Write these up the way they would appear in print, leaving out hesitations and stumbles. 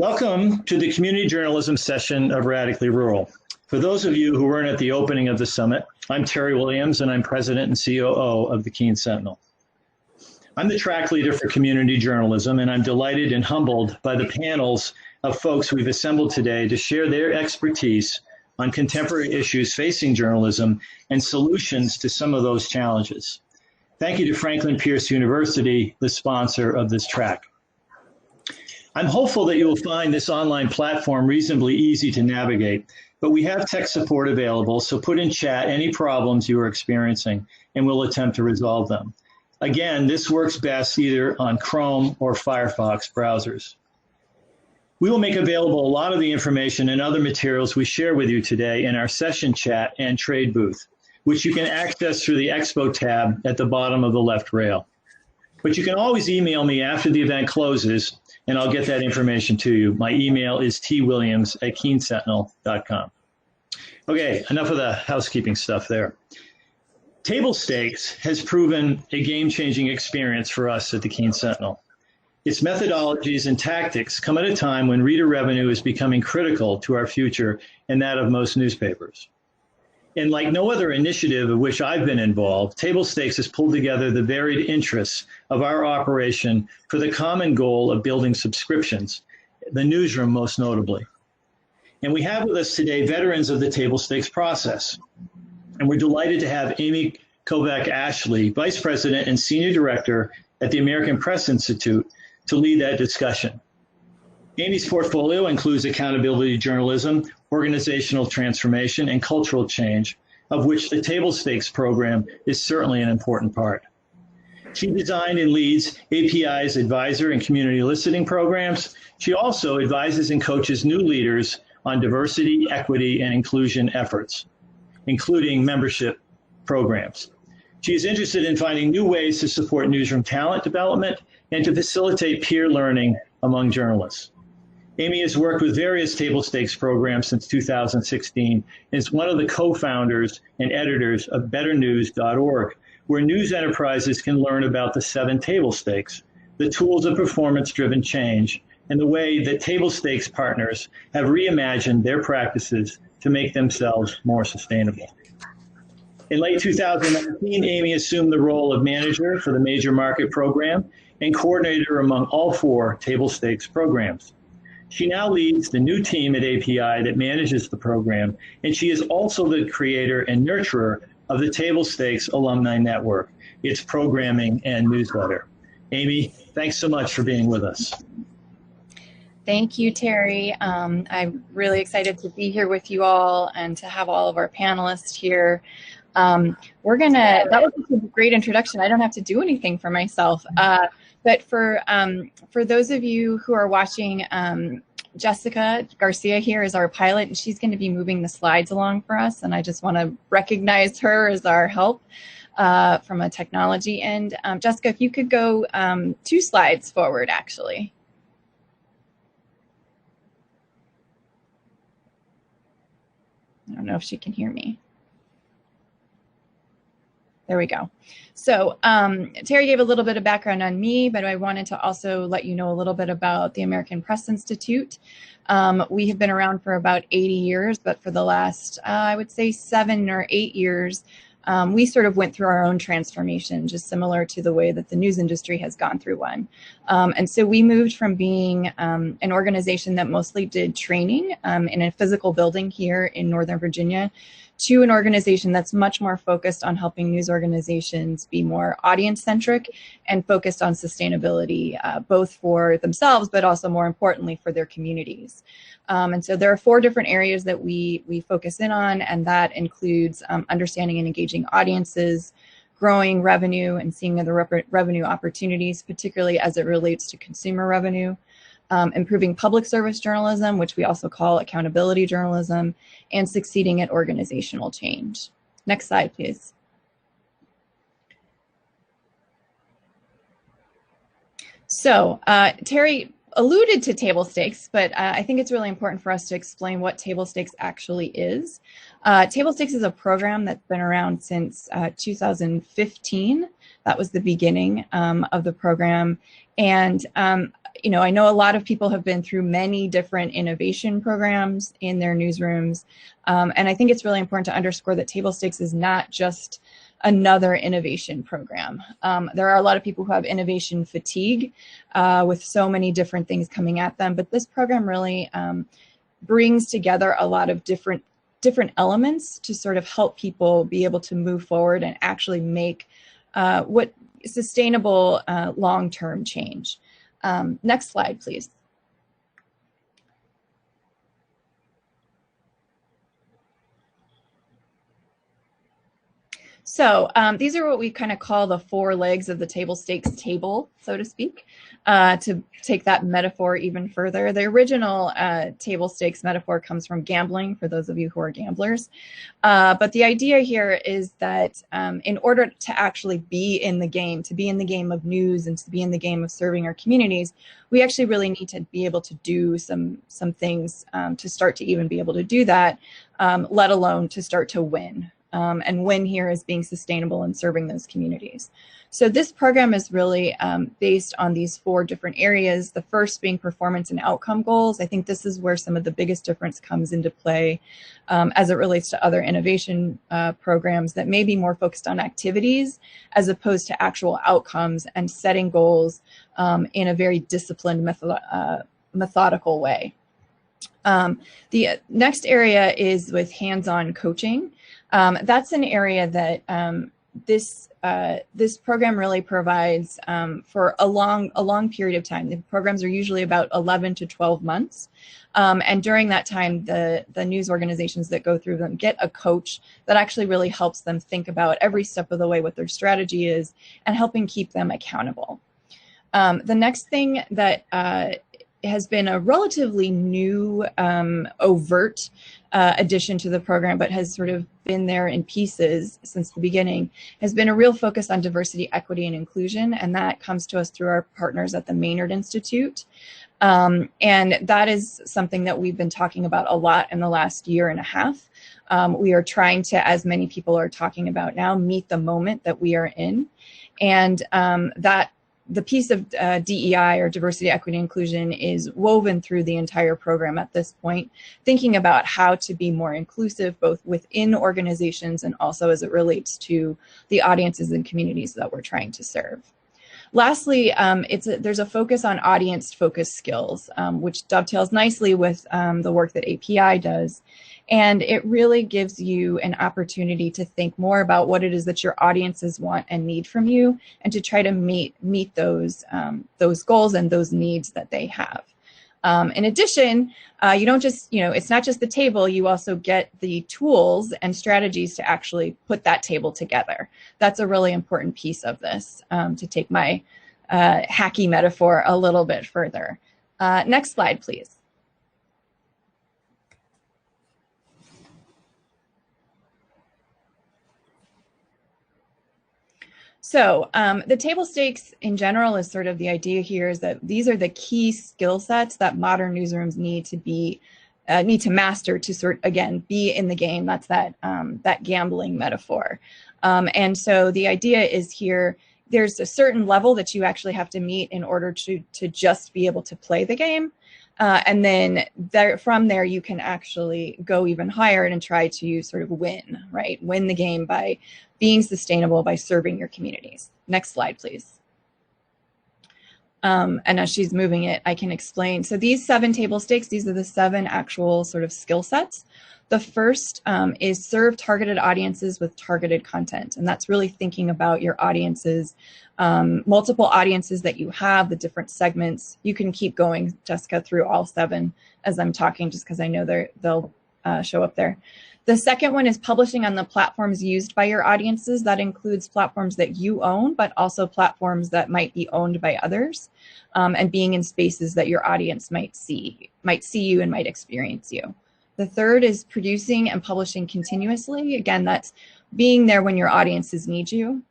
Welcome to the community journalism session of Radically Rural. For those of you who weren't at the opening of the summit, I'm Terry Williams and I'm President and COO of the Keene Sentinel. I'm the track leader for community journalism, and I'm delighted and humbled by the panels of folks we've assembled today to share their expertise on contemporary issues facing journalism and solutions to some of those challenges. Thank you to Franklin Pierce University, the sponsor of this track. I'm hopeful that you will find this online platform reasonably easy to navigate, but we have tech support available, so put in chat any problems you are experiencing, and we'll attempt to resolve them. Again, this works best either on Chrome or Firefox browsers. We will make available a lot of the information and other materials we share with you today in our session chat and trade booth, which you can access through the Expo tab at the bottom of the left rail. But you can always email me after the event closes, and I'll get that information to you. My email is twilliams@keensentinel.com. Okay, enough of the housekeeping stuff there. Table stakes has proven a game-changing experience for us at the Keene Sentinel. Its methodologies and tactics come at a time when reader revenue is becoming critical to our future and that of most newspapers. And like no other initiative of which I've been involved, Table Stakes has pulled together the varied interests of our operation for the common goal of building subscriptions, the newsroom most notably. And we have with us today veterans of the Table Stakes process. And we're delighted to have Amy Kovac-Ashley, Vice President and Senior Director at the American Press Institute, to lead that discussion. Amy's portfolio includes accountability journalism, organizational transformation, and cultural change, of which the Table Stakes program is certainly an important part. She designed and leads API's advisor and community listening programs. She also advises and coaches new leaders on diversity, equity, and inclusion efforts, including membership programs. She is interested in finding new ways to support newsroom talent development and to facilitate peer learning among journalists. Amy has worked with various Table Stakes programs since 2016 and is one of the co-founders and editors of betternews.org, where news enterprises can learn about the 7 table stakes, the tools of performance-driven change, and the way that Table Stakes partners have reimagined their practices to make themselves more sustainable. In late 2019, Amy assumed the role of manager for the Major Market Program and coordinator among all 4 Table Stakes programs. She now leads the new team at API that manages the program, and she is also the creator and nurturer of the Table Stakes Alumni Network, its programming and newsletter. Amy, thanks so much for being with us. Thank you, Terry. I'm really excited to be here with you all and to have all of our panelists here. That was a great introduction. I don't have to do anything for myself. But for those of you who are watching, Jessica Garcia here is our pilot, and she's going to be moving the slides along for us. And I just want to recognize her as our help from a technology end. Jessica, if you could go 2 slides forward, actually. I don't know if she can hear me. There we go. So Terry gave a little bit of background on me, but I wanted to also let you know a little bit about the American Press Institute. We have been around for about 80 years, but for the last, I would say 7 or 8 years, we sort of went through our own transformation, just similar to the way that the news industry has gone through one. And so we moved from being an organization that mostly did training in a physical building here in Northern Virginia to an organization that's much more focused on helping news organizations be more audience-centric and focused on sustainability, both for themselves, but also more importantly for their communities. And so there are 4 different areas that we focus in on, and that includes understanding and engaging audiences, growing revenue and seeing the revenue opportunities, particularly as it relates to consumer revenue, improving public service journalism, which we also call accountability journalism, and succeeding at organizational change. Next slide, please. So Terry alluded to table stakes, but I think it's really important for us to explain what table stakes actually is. Table stakes is a program that's been around since 2015. That was the beginning of the program. And you know, I know a lot of people have been through many different innovation programs in their newsrooms. And I think it's really important to underscore that table stakes is not just another innovation program. There are a lot of people who have innovation fatigue with so many different things coming at them, but this program really brings together a lot of different elements to sort of help people be able to move forward and actually make what sustainable long-term change. Next slide, please. So these are what we kind of call the four legs of the table stakes table, so to speak, to take that metaphor even further. The original table stakes metaphor comes from gambling, for those of you who are gamblers. But the idea here is that in order to actually be in the game, to be in the game of news and to be in the game of serving our communities, we actually really need to be able to do some things to start to even be able to do that, let alone to start to win. And win here is being sustainable and serving those communities. So this program is really based on these four different areas. The first being performance and outcome goals. I think this is where some of the biggest difference comes into play as it relates to other innovation programs that may be more focused on activities as opposed to actual outcomes and setting goals in a very disciplined, methodical way. The next area is with hands-on coaching. That's an area that this program really provides for a long period of time. The programs are usually about 11 to 12 months. And during that time, the news organizations that go through them get a coach that actually really helps them think about every step of the way what their strategy is and helping keep them accountable. The next thing that has been a relatively new overt addition to the program, but has sort of been there in pieces since the beginning, has been a real focus on diversity, equity, and inclusion. And that comes to us through our partners at the Maynard Institute. And that is something that we've been talking about a lot in the last year and a half. We are trying to, as many people are talking about now, meet the moment that we are in. And that the piece of DEI, or diversity, equity, inclusion, is woven through the entire program at this point, thinking about how to be more inclusive, both within organizations and also as it relates to the audiences and communities that we're trying to serve. Lastly, there's a focus on audience-focused skills, which dovetails nicely with the work that API does. And it really gives you an opportunity to think more about what it is that your audiences want and need from you, and to try to meet those goals and those needs that they have. In addition, you don't just, it's not just the table, you also get the tools and strategies to actually put that table together. That's a really important piece of this, to take my hacky metaphor a little bit further. Next slide, please. So the table stakes in general is sort of the idea here is that these are the key skill sets that modern newsrooms need to master to again, be in the game. That's that gambling metaphor. And so the idea is here, there's a certain level that you actually have to meet in order to just be able to play the game. And then from there, you can actually go even higher and try to sort of win, right? Win the game by being sustainable, by serving your communities. Next slide, please. And as she's moving it, I can explain. So these 7 table stakes, these are the 7 actual sort of skill sets. The first is serve targeted audiences with targeted content. And that's really thinking about your audiences, multiple audiences that you have, the different segments. You can keep going, Jessica, through all 7 as I'm talking, just because I know they'll show up there. The second one is publishing on the platforms used by your audiences. That includes platforms that you own, but also platforms that might be owned by others, and being in spaces that your audience might see you and might experience you. The third is producing and publishing continuously. Again, that's being there when your audiences need you.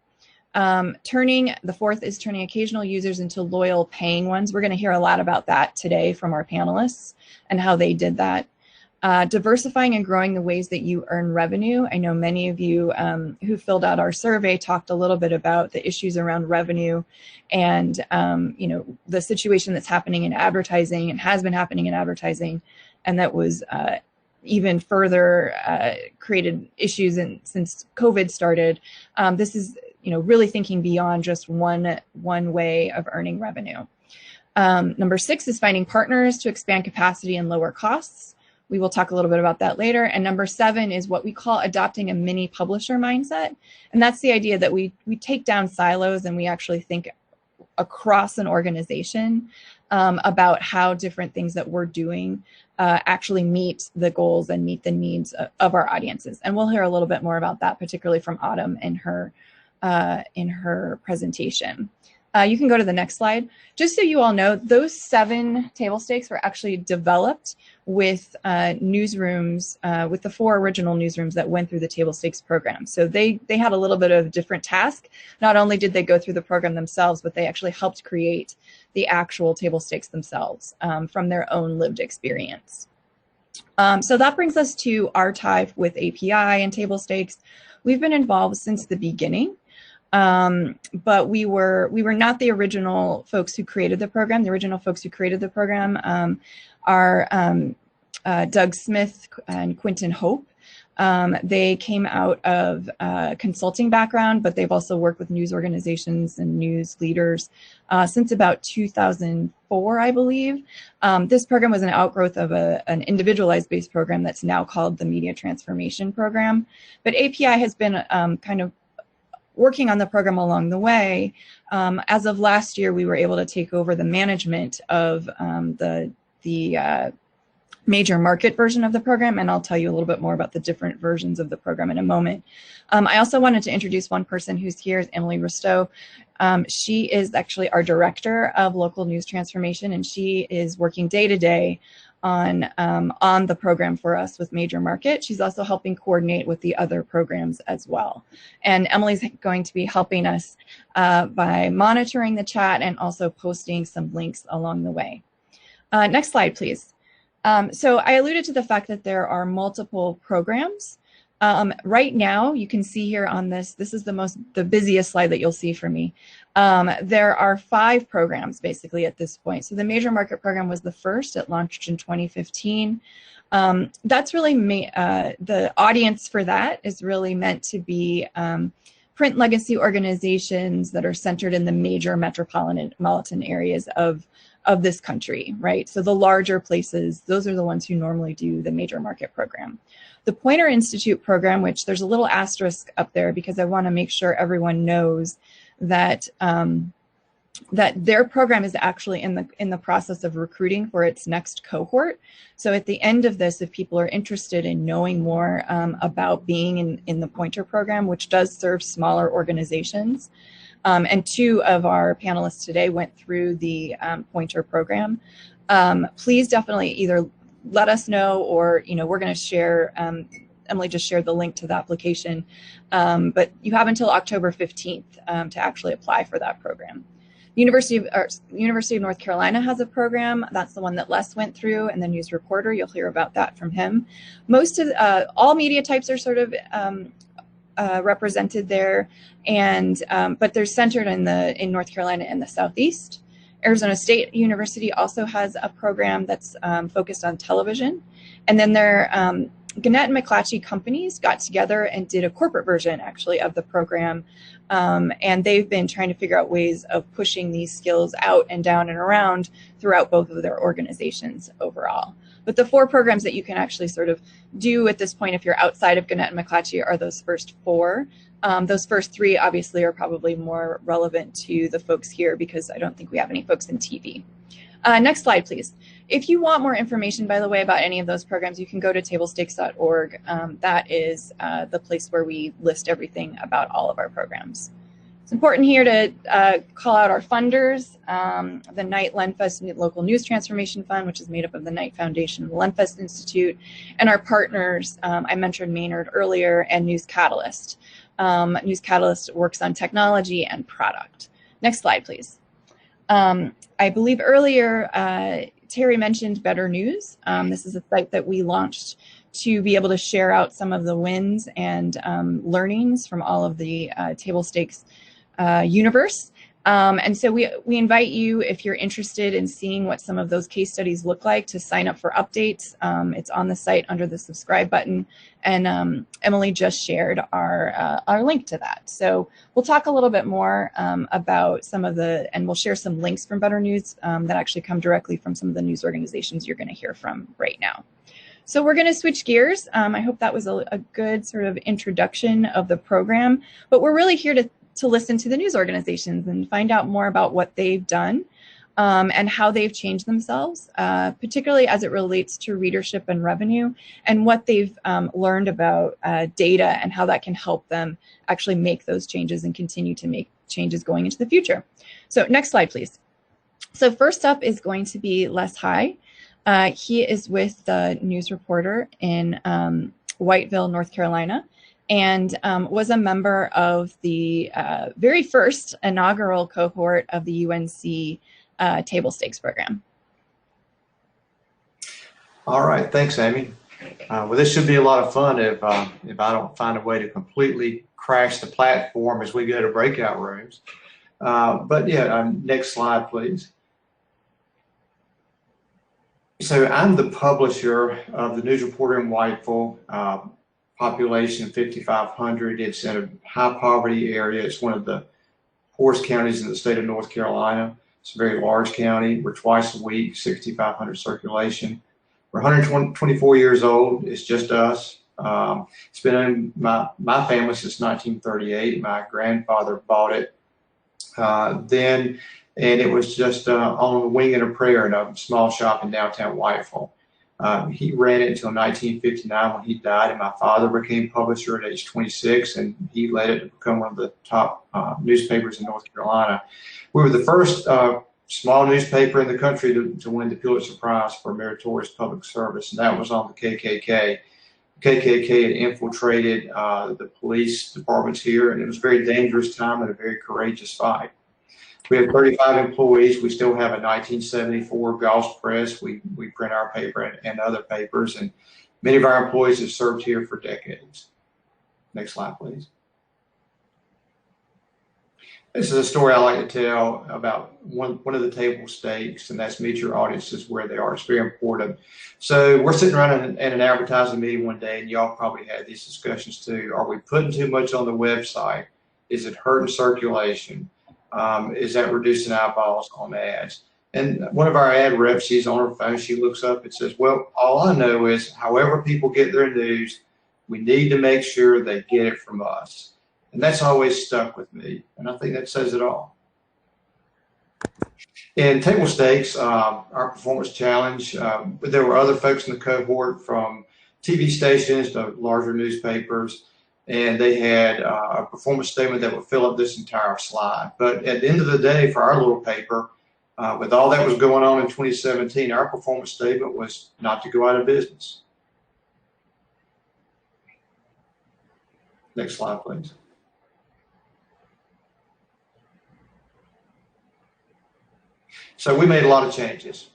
The fourth is turning occasional users into loyal paying ones. We're going to hear a lot about that today from our panelists and how they did that. Diversifying and growing the ways that you earn revenue. I know many of you who filled out our survey talked a little bit about the issues around revenue and the situation that's happening in advertising and has been happening in advertising, and that was even further created issues since COVID started. This is really thinking beyond just one way of earning revenue. Number 6 is finding partners to expand capacity and lower costs. We will talk a little bit about that later. And number 7 is what we call adopting a mini publisher mindset. And that's the idea that we take down silos and we actually think across an organization about how different things that we're doing actually meet the goals and meet the needs of our audiences. And we'll hear a little bit more about that, particularly from Autumn in her presentation. You can go to the next slide. Just so you all know, those 7 table stakes were actually developed with newsrooms, with the 4 original newsrooms that went through the table stakes program. So they had a little bit of a different task. Not only did they go through the program themselves, but they actually helped create the actual table stakes themselves from their own lived experience. So that brings us to our tie with API and table stakes. We've been involved since the beginning. But we were not the original folks who created the program. The original folks who created the program are Doug Smith and Quentin Hope. They came out of a consulting background, but they've also worked with news organizations and news leaders since about 2004, I believe. This program was an outgrowth of an individualized based program that's now called the Media Transformation Program. But API has been kind of working on the program along the way. As of last year, we were able to take over the management of the major market version of the program, and I'll tell you a little bit more about the different versions of the program in a moment. I also wanted to introduce one person who's here, is Emily Risto. She is actually our director of local news transformation, and she is working day to day on the program for us with Major Market. She's also helping coordinate with the other programs as well. And Emily's going to be helping us by monitoring the chat and also posting some links along the way. Next slide, please. So I alluded to the fact that there are multiple programs. Right now, you can see here on this is the busiest slide that you'll see for me. There are 5 programs basically at this point. So the Major Market Program was the first. It launched in 2015. That's really the audience for that is really meant to be print legacy organizations that are centered in the major metropolitan areas of this country, right? So the larger places, those are the ones who normally do the Major Market Program. The Poynter Institute program, which there's a little asterisk up there because I want to make sure everyone knows that that their program is actually in the process of recruiting for its next cohort. So at the end of this, if people are interested in knowing more about being in the Poynter program, which does serve smaller organizations, and 2 of our panelists today went through the Poynter program, please definitely either let us know, or we're going to share. Emily just shared the link to the application, but you have until October 15th to actually apply for that program. University of North Carolina has a program. That's the one that Les went through, and the News Reporter. You'll hear about that from him. Most of all media types are sort of represented there, and but they're centered in North Carolina and the Southeast. Arizona State University also has a program that's focused on television. And then their Gannett and McClatchy companies got together and did a corporate version actually of the program. And they've been trying to figure out ways of pushing these skills out and down and around throughout both of their organizations overall. But the 4 programs that you can actually sort of do at this point if you're outside of Gannett and McClatchy are those first 4. Those first 3 obviously are probably more relevant to the folks here because I don't think we have any folks in TV. Next slide, please. If you want more information, by the way, about any of those programs, you can go to tablestakes.org. That is the place where we list everything about all of our programs. It's important here to call out our funders, the Knight Lenfest Local News Transformation Fund, which is made up of the Knight Foundation and the Lenfest Institute, and our partners, I mentioned Maynard earlier, and News Catalyst. News Catalyst works on technology and product. Next slide, please. I believe earlier Terry mentioned Better News. This is a site that we launched to be able to share out some of the wins and learnings from all of the table stakes universe. And so we invite you, if you're interested in seeing what some of those case studies look like, to sign up for updates. It's on the site under the subscribe button, and Emily just shared our link to that. So we'll talk a little bit more about some of the, and we'll share some links from Better News that actually come directly from some of the news organizations you're going to hear from right now. So we're going to switch gears. I hope that was a good sort of introduction of the program, but we're really here to listen to the news organizations and find out more about what they've done and how they've changed themselves, particularly as it relates to readership and revenue, and what they've learned about data and how that can help them actually make those changes and continue to make changes going into the future. So next slide, please. So first up is going to be Les High. He is with the News Reporter in Whiteville, North Carolina, and was a member of the very first inaugural cohort of the UNC table stakes program. All right, thanks, Amy. Well, this should be a lot of fun if I don't find a way to completely crash the platform as we go to breakout rooms. But yeah, next slide, please. So I'm the publisher of the News Reporter in Whiteville. Population 5,500. It's in a high poverty area. It's one of the poorest counties in the state of North Carolina. It's a very large county. We're twice a week, 6,500 circulation. We're 124 years old. It's just us. It's been in my family since 1938. My grandfather bought it then, and it was just on the wing and a prayer in a small shop in downtown Whiteville. He ran it until 1959 when he died, and my father became publisher at age 26, and he led it to become one of the top newspapers in North Carolina. We were the first small newspaper in the country to win the Pulitzer Prize for meritorious public service, and that was on the KKK. The KKK had infiltrated the police departments here, and it was a very dangerous time and a very courageous fight. We have 35 employees. We still have a 1974 Gauss press. We print our paper and other papers, and many of our employees have served here for decades. Next slide, please. This is a story I like to tell about one of the table stakes, and that's meet your audiences where they are. It's very important. So we're sitting around in an advertising meeting one day, and y'all probably had these discussions too. Are we putting too much on the website? Is it hurting circulation? Is that reducing eyeballs on ads? And one of our ad reps, she's on her phone, she looks up and says, well, all I know is however people get their news, we need to make sure they get it from us. And that's always stuck with me. And I think that says it all. In table stakes, our performance challenge, there were other folks in the cohort from TV stations to larger newspapers, and they had a performance statement that would fill up this entire slide. But at the end of the day, for our little paper, with all that was going on in 2017, our performance statement was not to go out of business. Next slide, please. So we made a lot of changes.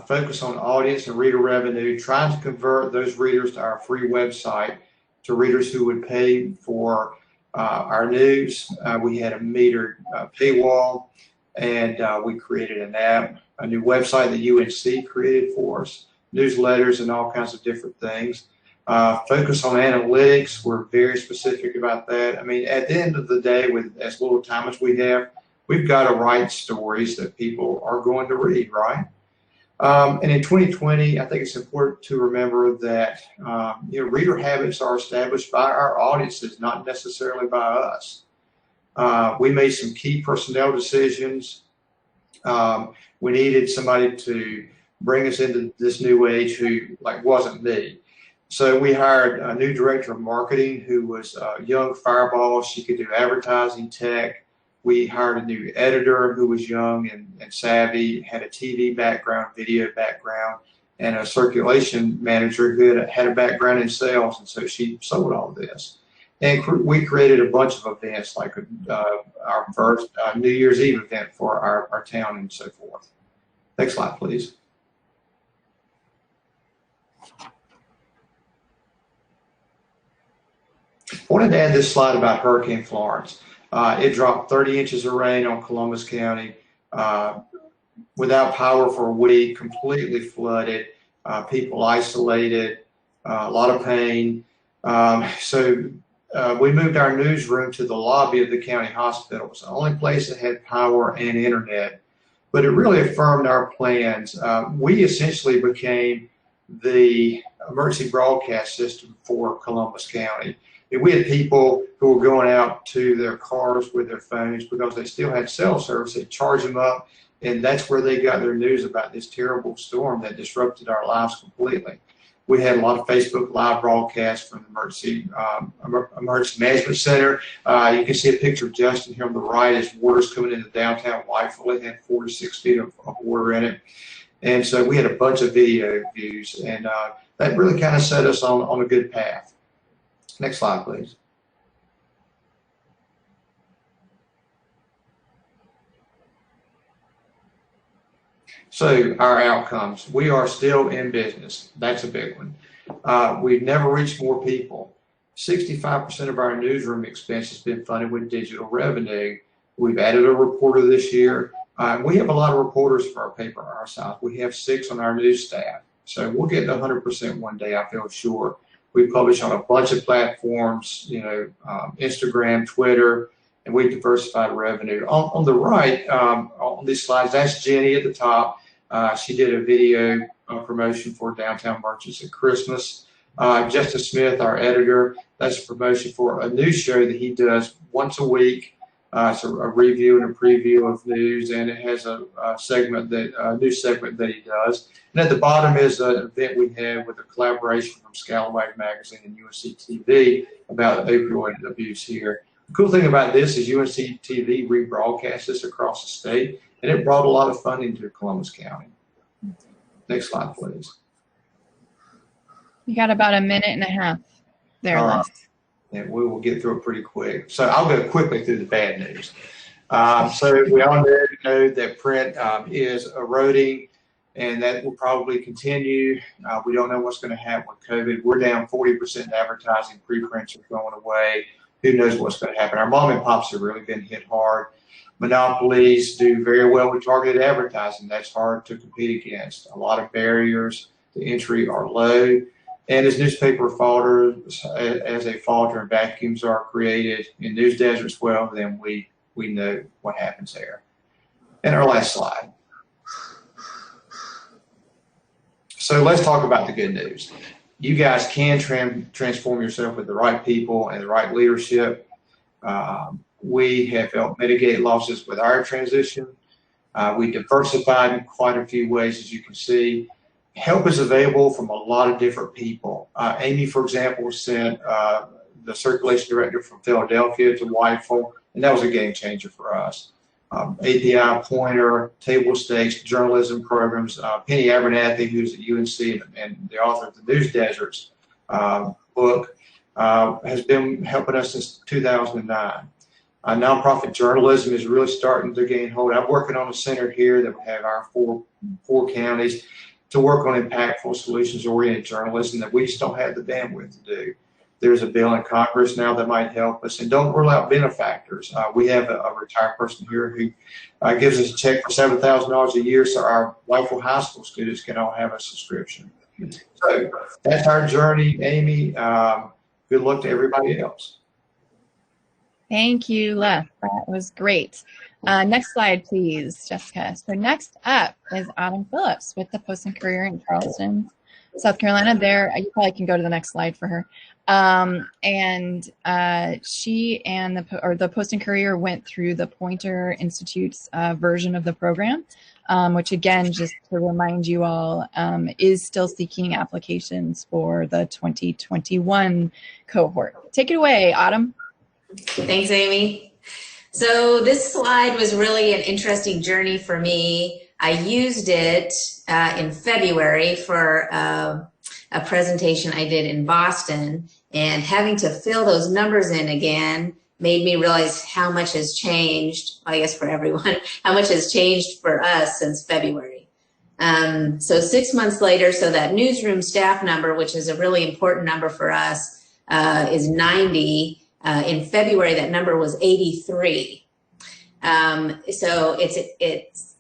Focus on audience and reader revenue, trying to convert those readers to our free website to readers who would pay for our news. We had a metered paywall, and we created an app, a new website that UNC created for us, newsletters and all kinds of different things. Focus on analytics. We're very specific about that. I mean, at the end of the day, with as little time as we have, we've got to write stories that people are going to read, right? And in 2020, I think it's important to remember that reader habits are established by our audiences, not necessarily by us. We made some key personnel decisions. We needed somebody to bring us into this new age who wasn't me. So we hired a new director of marketing who was a young fireball. She could do advertising, tech. We hired a new editor who was young and savvy, had a TV background, video background, and a circulation manager who had a background in sales, and so she sold all this. And we created a bunch of events like our first New Year's Eve event for our town and so forth. Next slide, please. I wanted to add this slide about Hurricane Florence. It dropped 30 inches of rain on Columbus County without power for a week, completely flooded, people isolated, a lot of pain. We moved our newsroom to the lobby of the county hospital. It was the only place that had power and internet, but it really affirmed our plans. We essentially became the emergency broadcast system for Columbus County. And we had people who were going out to their cars with their phones because they still had cell service. They'd charge them up, and that's where they got their news about this terrible storm that disrupted our lives completely. We had a lot of Facebook Live broadcasts from the Emergency Management Center. You can see a picture of Justin here on the right as water's coming into downtown Whiteville. It had 4 to 6 feet of water in it. And so we had a bunch of video views, and that really kind of set us on a good path. Next slide, please. So our outcomes, we are still in business. That's a big one. We've never reached more people. 65% of our newsroom expense has been funded with digital revenue. We've added a reporter this year. We have a lot of reporters for our paper our size. We have 6 on our news staff. So we'll get to 100% one day, I feel sure. We publish on a bunch of platforms, Instagram, Twitter, and we've diversified revenue. On the right, on these slides, that's Jenny at the top. She did a video promotion for Downtown Merchants at Christmas. Justin Smith, our editor, that's a promotion for a news show that he does once a week. It's a review and a preview of news, and it has a news segment that he does. And at the bottom is an event we had with a collaboration from Scalawag Magazine and UNC TV about opioid abuse here. The cool thing about this is UNC TV rebroadcasts this across the state, and it brought a lot of funding to Columbus County. Next slide, please. You got about a minute and a half there left. And we will get through it pretty quick. So I'll go quickly through the bad news. So we all know that print is eroding, and that will probably continue. We don't know what's going to happen with COVID. We're down 40% in advertising. Preprints are going away. Who knows what's going to happen? Our mom and pops have really been hit hard. Monopolies do very well with targeted advertising. That's hard to compete against. A lot of barriers to entry are low. And as newspaper falters, as they falter and vacuums are created in news deserts, well, then we know what happens there. And our last slide. So let's talk about the good news. You guys can transform yourself with the right people and the right leadership. We have helped mitigate losses with our transition. We diversified in quite a few ways, as you can see. Help is available from a lot of different people. Amy, for example, sent the circulation director from Philadelphia to Whiteville, and that was a game changer for us. API Pointer, table stakes, journalism programs. Penny Abernathy, who's at UNC and the author of the News Deserts book, has been helping us since 2009. Nonprofit journalism is really starting to gain hold. I'm working on a center here that will have our four counties to work on impactful solutions-oriented journalism that we just don't have the bandwidth to do. There's a bill in Congress now that might help us, and don't rule out benefactors. We have a retired person here who gives us a check for $7,000 a year so our Whiteville High School students can all have a subscription. So that's our journey, Amy. Good luck to everybody else. Thank you, Les. That was great. Next slide, please, Jessica. So next up is Autumn Phillips with the Post and Courier in Charleston, South Carolina. There, you probably can go to the next slide for her. She and the Post and Courier went through the Poynter Institute's version of the program, which again, just to remind you all, is still seeking applications for the 2021 cohort. Take it away, Autumn. Thanks, Amy. So this slide was really an interesting journey for me. I used it in February for a presentation I did in Boston, and having to fill those numbers in again made me realize how much has changed, I guess for everyone, how much has changed for us since February. So 6 months later, so that newsroom staff number, which is a really important number for us, is 90. In February, that number was 83. So it's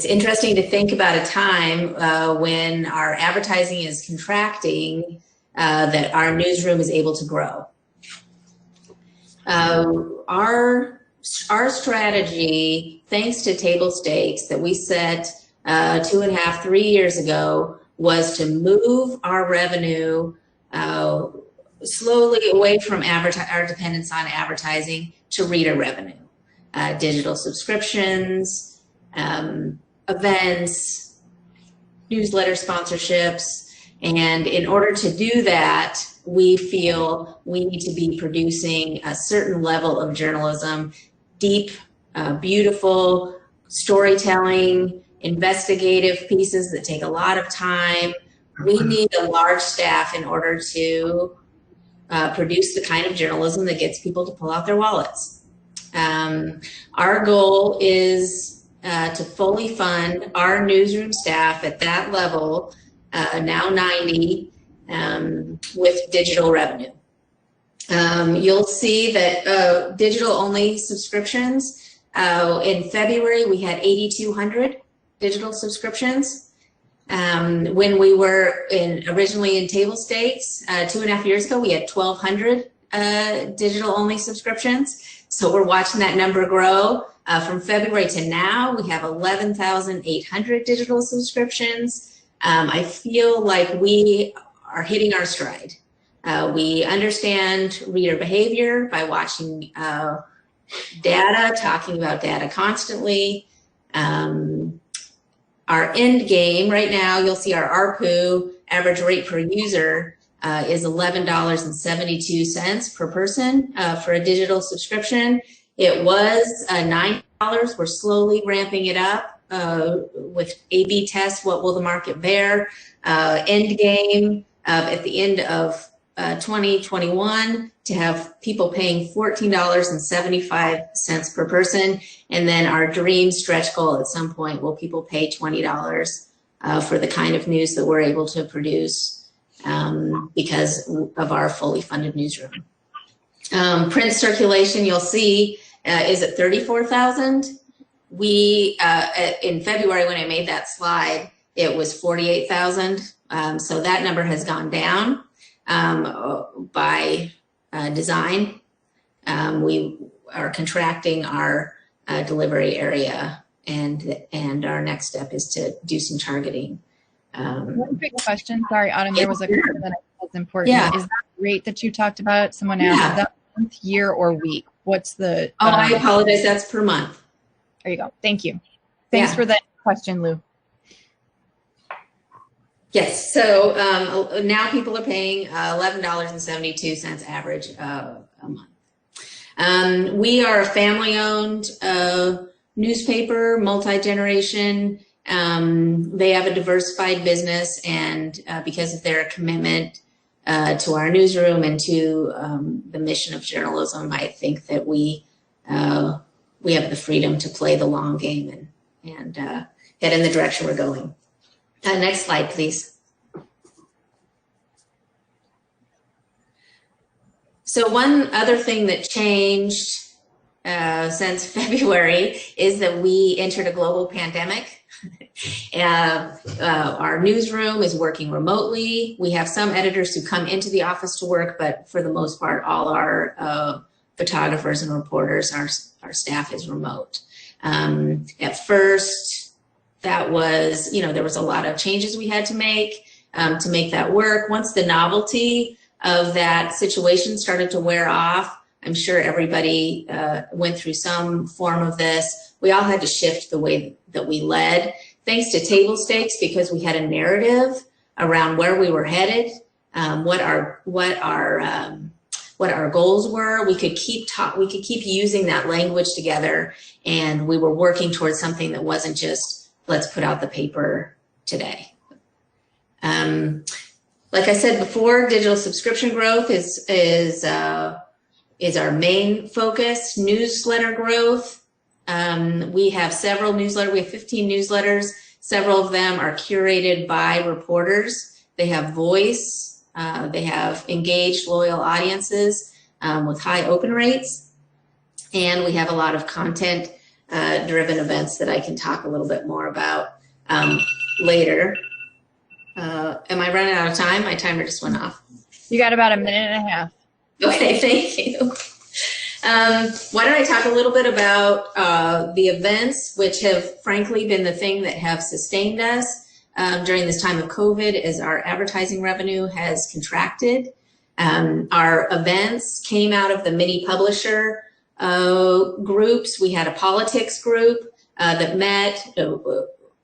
interesting to think about a time when our advertising is contracting, that our newsroom is able to grow. Our strategy, thanks to table stakes that we set 2.5, 3 years ago, was to move our revenue slowly away from our dependence on advertising to reader revenue, digital subscriptions, events, newsletter sponsorships. And in order to do that, we feel we need to be producing a certain level of journalism, deep, beautiful storytelling, investigative pieces that take a lot of time. We need a large staff in order to produce the kind of journalism that gets people to pull out their wallets. Our goal is to fully fund our newsroom staff at that level, now 90, with digital revenue. You'll see that digital only subscriptions, in February we had 8,200 digital subscriptions. When we were originally in table stakes 2.5 years ago, we had 1,200 digital only subscriptions. So we're watching that number grow. From February to now, we have 11,800 digital subscriptions. I feel like we are hitting our stride. We understand reader behavior by watching data, talking about data constantly. Our end game right now, you'll see our ARPU, average rate per user, is $11.72 per person for a digital subscription. It was $9. We're slowly ramping it up with A/B tests. What will the market bear? End game at the end of 2021 to have people paying $14.75 per person. And then our dream stretch goal at some point, will people pay $20 for the kind of news that we're able to produce because of our fully funded newsroom. Print circulation, you'll see, is at 34,000. We, in February when I made that slide, it was 48,000. So that number has gone down by design. We are contracting our delivery area, and our next step is to do some targeting. One quick question. Sorry, Autumn, there was a question that I thought was important. Yeah. Is that rate that you talked about, someone asked, is that month, year, or week? What's the... Oh, I apologize. That's per month. There you go. Thank you. Thanks for that question, Lou. Yes. So now people are paying $11.72 average a month. We are a family-owned newspaper, multi-generation. They have a diversified business, and because of their commitment to our newsroom and to the mission of journalism, I think that we have the freedom to play the long game and head in the direction we're going. Next slide, please. So one other thing that changed since February is that we entered a global pandemic. Our newsroom is working remotely. We have some editors who come into the office to work, but for the most part, all our photographers and reporters, our staff is remote. At first, that was, there was a lot of changes we had to make that work. Once the novelty of that situation started to wear off, I'm sure everybody went through some form of this. We all had to shift the way that we led, thanks to table stakes, because we had a narrative around where we were headed, what our goals were. We could keep using that language together, and we were working towards something that wasn't just, let's put out the paper today. Like I said before, digital subscription growth is our main focus. Newsletter growth. We have several newsletters. We have 15 newsletters. Several of them are curated by reporters. They have voice. They have engaged, loyal audiences with high open rates. And we have a lot of content-driven events that I can talk a little bit more about later. Am I running out of time? My timer just went off. You got about a minute and a half. Okay, thank you. Why don't I talk a little bit about the events, which have frankly been the thing that have sustained us during this time of COVID, as our advertising revenue has contracted. Our events came out of the mini publisher groups. We had a politics group that met.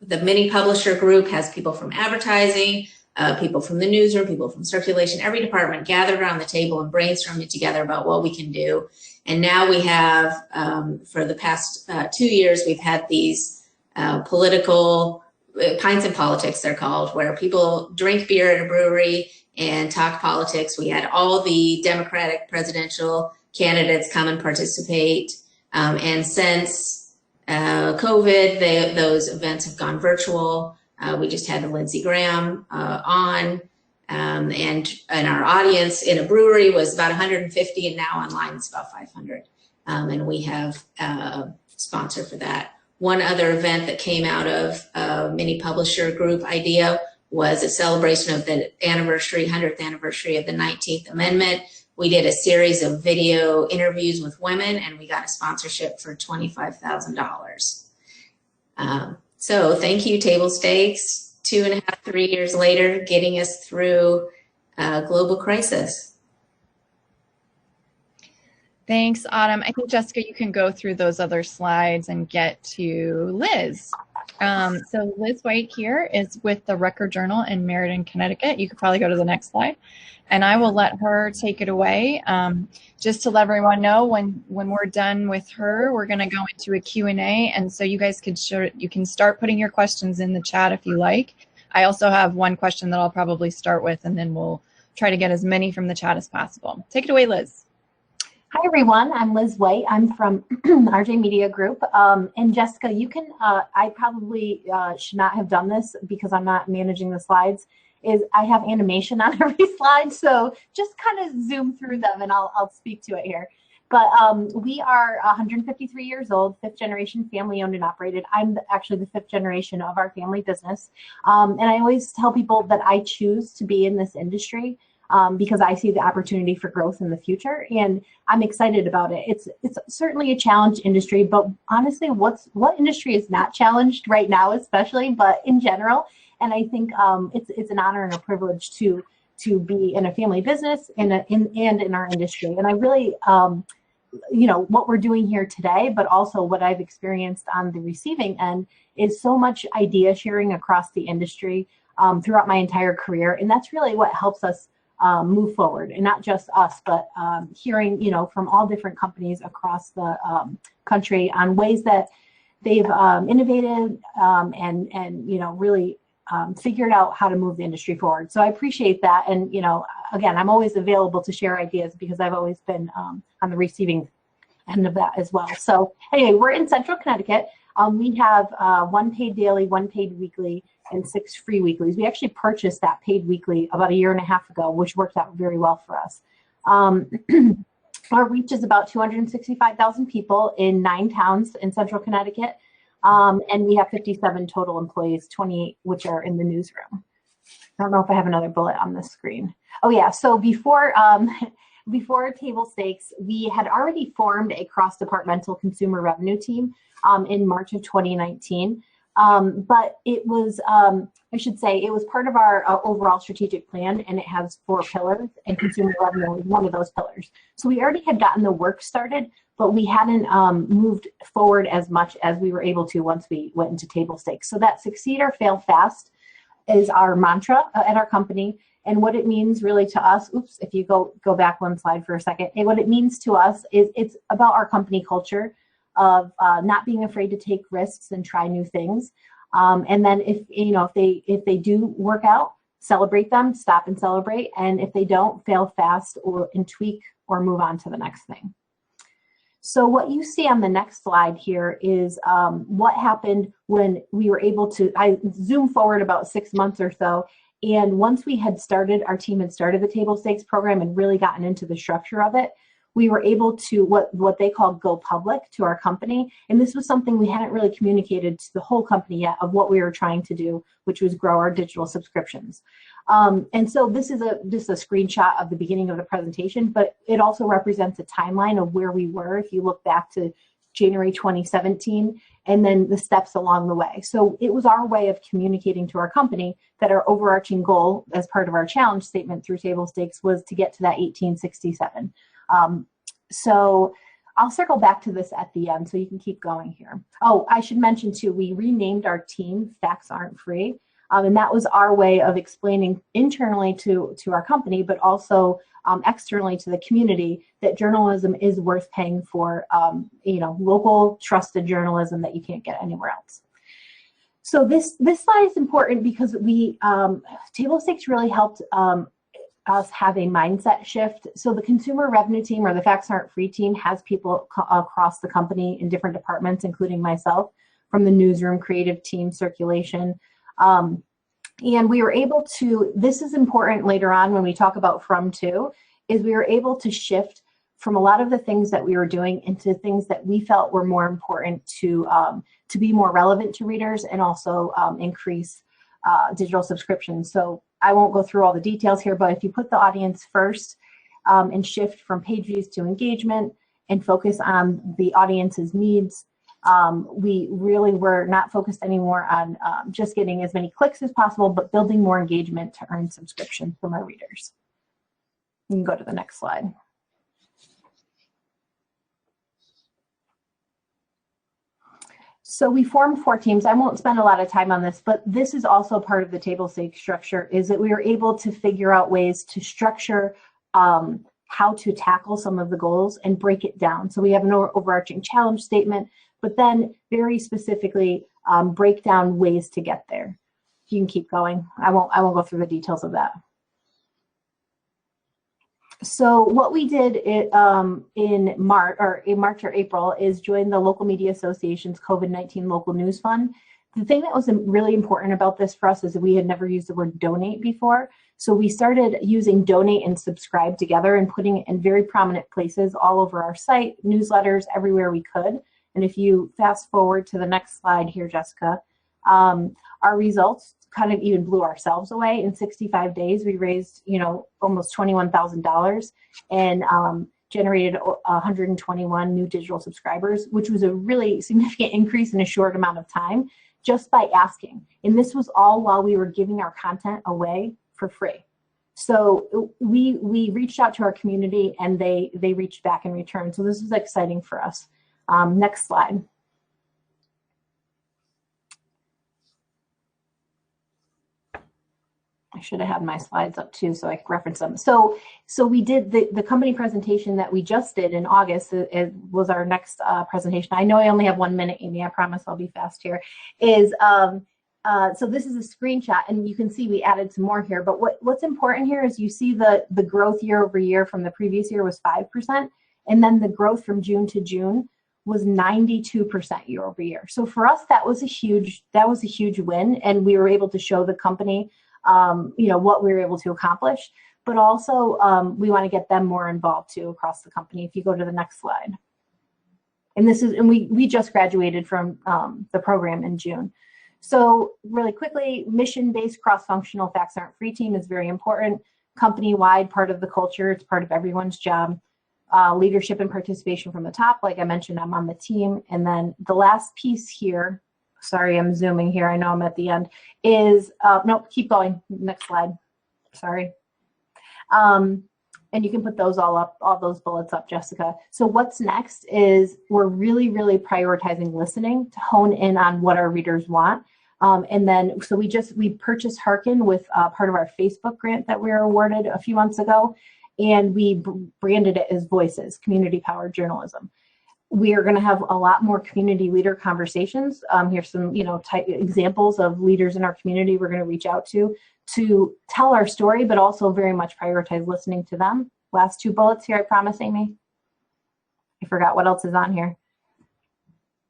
The mini publisher group has people from advertising, people from the newsroom, people from circulation. Every department gathered around the table and brainstormed it together about what we can do. And now we have, for the past 2 years, we've had these political pints and politics, they're called, where people drink beer at a brewery and talk politics. We had all the Democratic presidential candidates come and participate. And since COVID, those events have gone virtual. We just had Lindsey Graham on, and our audience in a brewery was about 150, and now online it's about 500. And we have a sponsor for that. One other event that came out of a mini publisher group idea was a celebration of the 100th anniversary of the 19th Amendment. We did a series of video interviews with women, and we got a sponsorship for $25,000. So thank you, Table Stakes, 2.5, 3 years later, getting us through a global crisis. Thanks, Autumn. I think, Jessica, you can go through those other slides and get to Liz. So Liz White here is with the Record Journal in Meriden, Connecticut. You could probably go to the next slide. And I will let her take it away. Just to let everyone know, when we're done with her, we're going to go into a Q&A. And so you guys you can start putting your questions in the chat if you like. I also have one question that I'll probably start with, and then we'll try to get as many from the chat as possible. Take it away, Liz. Hi, everyone. I'm Liz White. I'm from RJ Media Group. And Jessica, you can, I probably should not have done this because I'm not managing the slides, is I have animation on every slide. So just kind of zoom through them and I'll speak to it here. But we are 153 years old, 5th generation family owned and operated. I'm actually the 5th generation of our family business. And I always tell people that I choose to be in this industry because I see the opportunity for growth in the future, and I'm excited about it. It's certainly a challenged industry, but honestly, what industry is not challenged right now, especially, but in general. And I think it's an honor and a privilege to be in a family business and in our industry. And I really, you know, what we're doing here today, but also what I've experienced on the receiving end is so much idea sharing across the industry throughout my entire career, and that's really what helps us move forward, and not just us, but hearing, you know, from all different companies across the country on ways that they've innovated and you know, really figured out how to move the industry forward. So I appreciate that, and you know, again, I'm always available to share ideas because I've always been on the receiving end of that as well. So anyway, we're in Central Connecticut. We have 1 paid daily, 1 paid weekly, and 6 free weeklies. We actually purchased that paid weekly about 1.5 years ago, which worked out very well for us. Our reach is about 265,000 people in 9 towns in Central Connecticut. And we have 57 total employees, 28 which are in the newsroom. I don't know if I have another bullet on the screen. Oh yeah, so before Table Stakes, we had already formed a cross-departmental consumer revenue team in March of 2019. But it was, I should say, it was part of our overall strategic plan, and it has 4 pillars, and consumer revenue is one of those pillars. So we already had gotten the work started, but we hadn't moved forward as much as we were able to once we went into Table Stakes. So that succeed or fail fast is our mantra at our company. And what it means really to us, oops, if you go back 1 slide for a second, and what it means to us is it's about our company culture of not being afraid to take risks and try new things. And then if they do work out, celebrate them, stop and celebrate. And if they don't, fail fast and tweak or move on to the next thing. So what you see on the next slide here is what happened when we were able to, I zoom forward about 6 months or so, and once we had started, our team had started the table stakes program and really gotten into the structure of it, we were able to what they call go public to our company. And this was something we hadn't really communicated to the whole company yet of what we were trying to do, which was grow our digital subscriptions. And so this is just a screenshot of the beginning of the presentation, but it also represents a timeline of where we were if you look back to January 2017 and then the steps along the way. So it was our way of communicating to our company that our overarching goal as part of our challenge statement through table stakes was to get to that 1867. So I'll circle back to this at the end so you can keep going here. Oh, I should mention too, we renamed our team Facts Aren't Free. And that was our way of explaining internally to our company, but also externally to the community that journalism is worth paying for, local trusted journalism that you can't get anywhere else. So this slide is important because table stakes really helped us have a mindset shift. So the consumer revenue team or the Facts Aren't Free team has people across the company in different departments, including myself, from the newsroom, creative team, circulation. And we were able to, this is important later on when we talk about from to, is we were able to shift from a lot of the things that we were doing into things that we felt were more important to be more relevant to readers and also increase digital subscriptions. So I won't go through all the details here, but if you put the audience first and shift from page views to engagement and focus on the audience's needs, we really were not focused anymore on just getting as many clicks as possible, but building more engagement to earn subscriptions from our readers. You can go to the next slide. So we formed 4 teams. I won't spend a lot of time on this, but this is also part of the table stakes structure, is that we were able to figure out ways to structure how to tackle some of the goals and break it down. So we have an overarching challenge statement, but then very specifically break down ways to get there. You can keep going. I won't go through the details of that. So what we did in March or April is join the Local Media Association's COVID-19 Local News Fund. The thing that was really important about this for us is that we had never used the word donate before. So we started using donate and subscribe together and putting it in very prominent places all over our site, newsletters, everywhere we could. And if you fast forward to the next slide here, Jessica, our results kind of even blew ourselves away. In 65 days, we raised, almost $21,000 and generated 121 new digital subscribers, which was a really significant increase in a short amount of time, just by asking. And this was all while we were giving our content away for free. So we reached out to our community and they reached back in return. So this was exciting for us. Next slide. I should have had my slides up too so I could reference them. So we did the company presentation that we just did in August. It was our next presentation. I know I only have 1 minute, Amy. I promise I'll be fast here. So this is a screenshot and you can see we added some more here. But what's important here is you see the growth year over year from the previous year was 5%. And then the growth from June to June was 92% year over year. So for us, that was a huge win. And we were able to show the company what we were able to accomplish, but also we want to get them more involved too across the company. If you go to the next slide. And we just graduated from the program in June. So really quickly, mission-based cross-functional Facts Aren't Free team is very important. Company-wide, part of the culture, it's part of everyone's job. Leadership and participation from the top, like I mentioned, I'm on the team. And then the last piece here, sorry, I'm zooming here. I know I'm at the end. Is nope, keep going. Next slide. Sorry. And you can put those all those bullets up, Jessica. So what's next is we're really, really prioritizing listening to hone in on what our readers want. And then so we purchased Hearken with part of our Facebook grant that we were awarded a few months ago, and we branded it as Voices, community-powered journalism. We are going to have a lot more community leader conversations. Here's some, type examples of leaders in our community we're going to reach out to to tell our story, but also very much prioritize listening to them. Last two bullets here, I promise, Amy. I forgot what else is on here.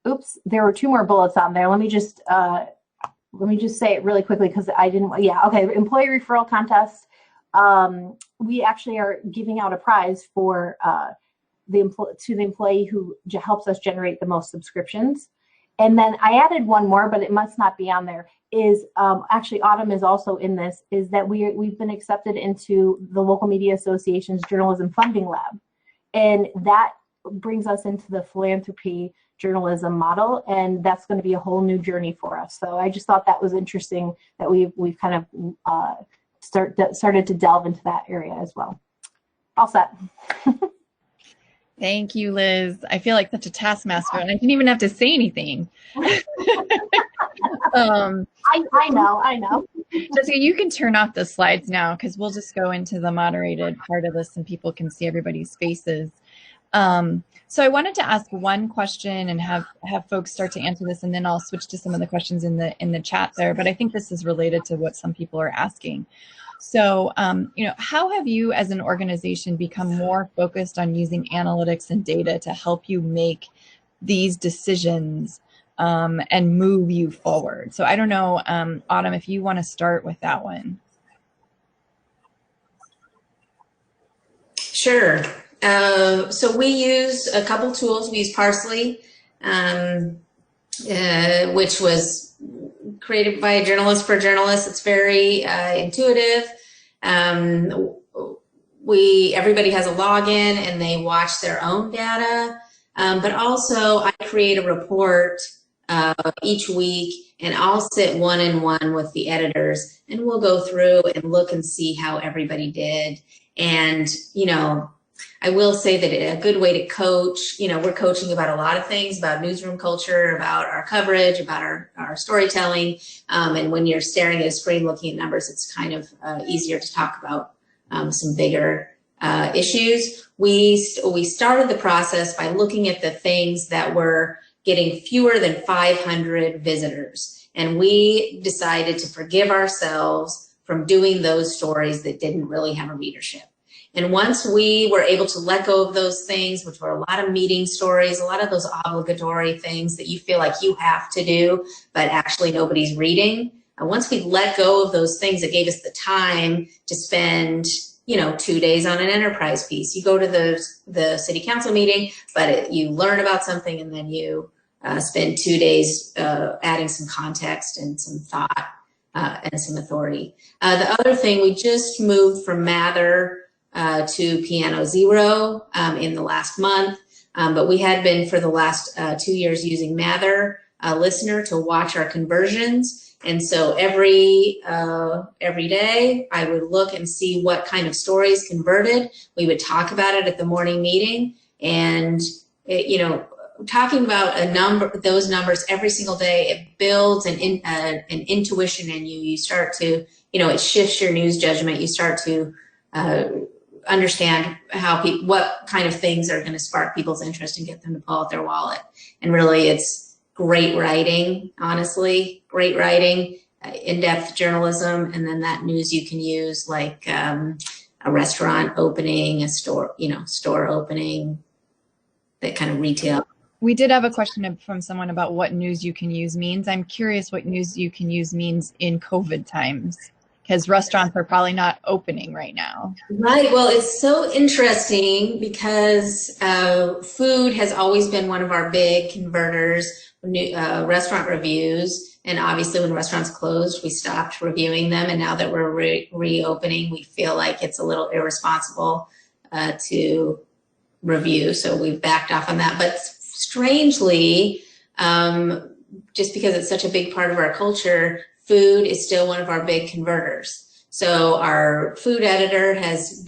Oops, there were two more bullets on there. Let me just say it really quickly because I didn't. Yeah, okay. Employee referral contest. We actually are giving out a prize for the employee who helps us generate the most subscriptions. And then I added one more, but it must not be on there. Is actually Autumn is also in this. Is that we've been accepted into the Local Media Association's Journalism Funding Lab, and that brings us into the philanthropy journalism model, and that's going to be a whole new journey for us. So I just thought that was interesting that we've kind of started to delve into that area as well. All set. Thank you, Liz. I feel like such a taskmaster, and I didn't even have to say anything. I know. Jessica, you can turn off the slides now because we'll just go into the moderated part of this and people can see everybody's faces. So I wanted to ask one question and have folks start to answer this, and then I'll switch to some of the questions in the chat there. But I think this is related to what some people are asking. So, how have you as an organization become more focused on using analytics and data to help you make these decisions and move you forward? So I don't know, Autumn, if you want to start with that one. Sure. So we use a couple tools. We use Parsley, which was created by a journalist for journalists. It's very intuitive. Everybody has a login and they watch their own data. But also I create a report each week, and I'll sit one-on-one with the editors, and we'll go through and look and see how everybody did. And, I will say that a good way to coach, we're coaching about a lot of things, about newsroom culture, about our coverage, about our storytelling. And when you're staring at a screen looking at numbers, it's kind of easier to talk about some bigger issues. We started the process by looking at the things that were getting fewer than 500 visitors. And we decided to forgive ourselves from doing those stories that didn't really have a readership. And once we were able to let go of those things, which were a lot of meeting stories, a lot of those obligatory things that you feel like you have to do, but actually nobody's reading. And once we let go of those things, it gave us the time to spend, 2 days on an enterprise piece. You go to the city council meeting, but you learn about something, and then you spend 2 days adding some context and some thought and some authority. The other thing, we just moved from Mather to Piano Zero in the last month, but we had been for the last 2 years using Mather Listener to watch our conversions. And so every day I would look and see what kind of stories converted. We would talk about it at the morning meeting, and talking about those numbers every single day, it builds an intuition in you. You start to, it shifts your news judgment. You start to understand what kind of things are going to spark people's interest and get them to pull out their wallet. And really, it's great writing, honestly, great writing, in-depth journalism, and then that news you can use, like a restaurant opening, a store opening, that kind of retail. We did have a question from someone about what news you can use means. I'm curious what news you can use means in COVID times, because restaurants are probably not opening right now. Right. Well, it's so interesting because food has always been one of our big converters, restaurant reviews. And obviously when restaurants closed, we stopped reviewing them. And now that we're reopening, we feel like it's a little irresponsible to review. So we've backed off on that. But strangely, just because it's such a big part of our culture, food is still one of our big converters. So our food editor has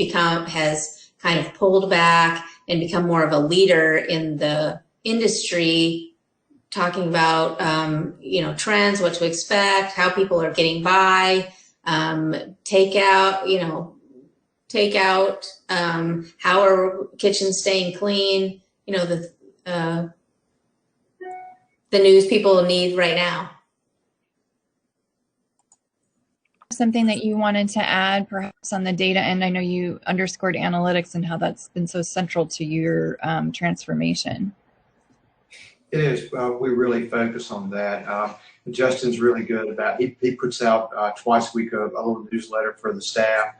kind of pulled back and become more of a leader in the industry, talking about, trends, what to expect, how people are getting by, takeout, how are kitchens staying clean, the news people need right now. something that you wanted to add perhaps on the data end? I know you underscored analytics and how that's been so central to your transformation. It is. We really focus on that. Justin's really good about, he puts out twice a week a little newsletter for the staff.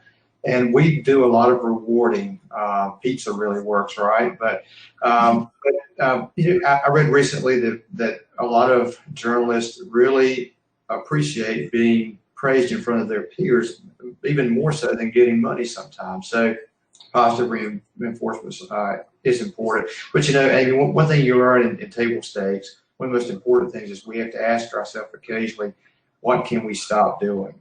And we do a lot of rewarding. Pizza really works, right? But you know, I read recently that a lot of journalists really appreciate being praised in front of their peers, even more so than getting money sometimes. So positive reinforcement is important. But you know, Amy, one thing you learn in table stakes, one of the most important things is we have to ask ourselves occasionally, what can we stop doing?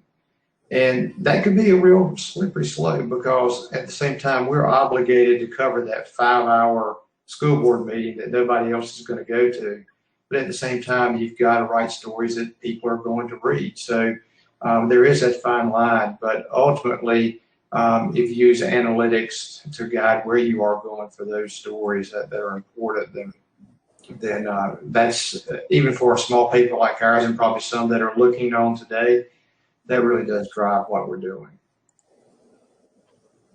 And that could be a real slippery slope, because at the same time, we're obligated to cover that 5-hour school board meeting that nobody else is going to go to. But at the same time, you've got to write stories that people are going to read. So there is that fine line. But ultimately, if you use analytics to guide where you are going for those stories that are important, then that's, even for a small paper like ours, and probably some that are looking on today, that really does drive what we're doing.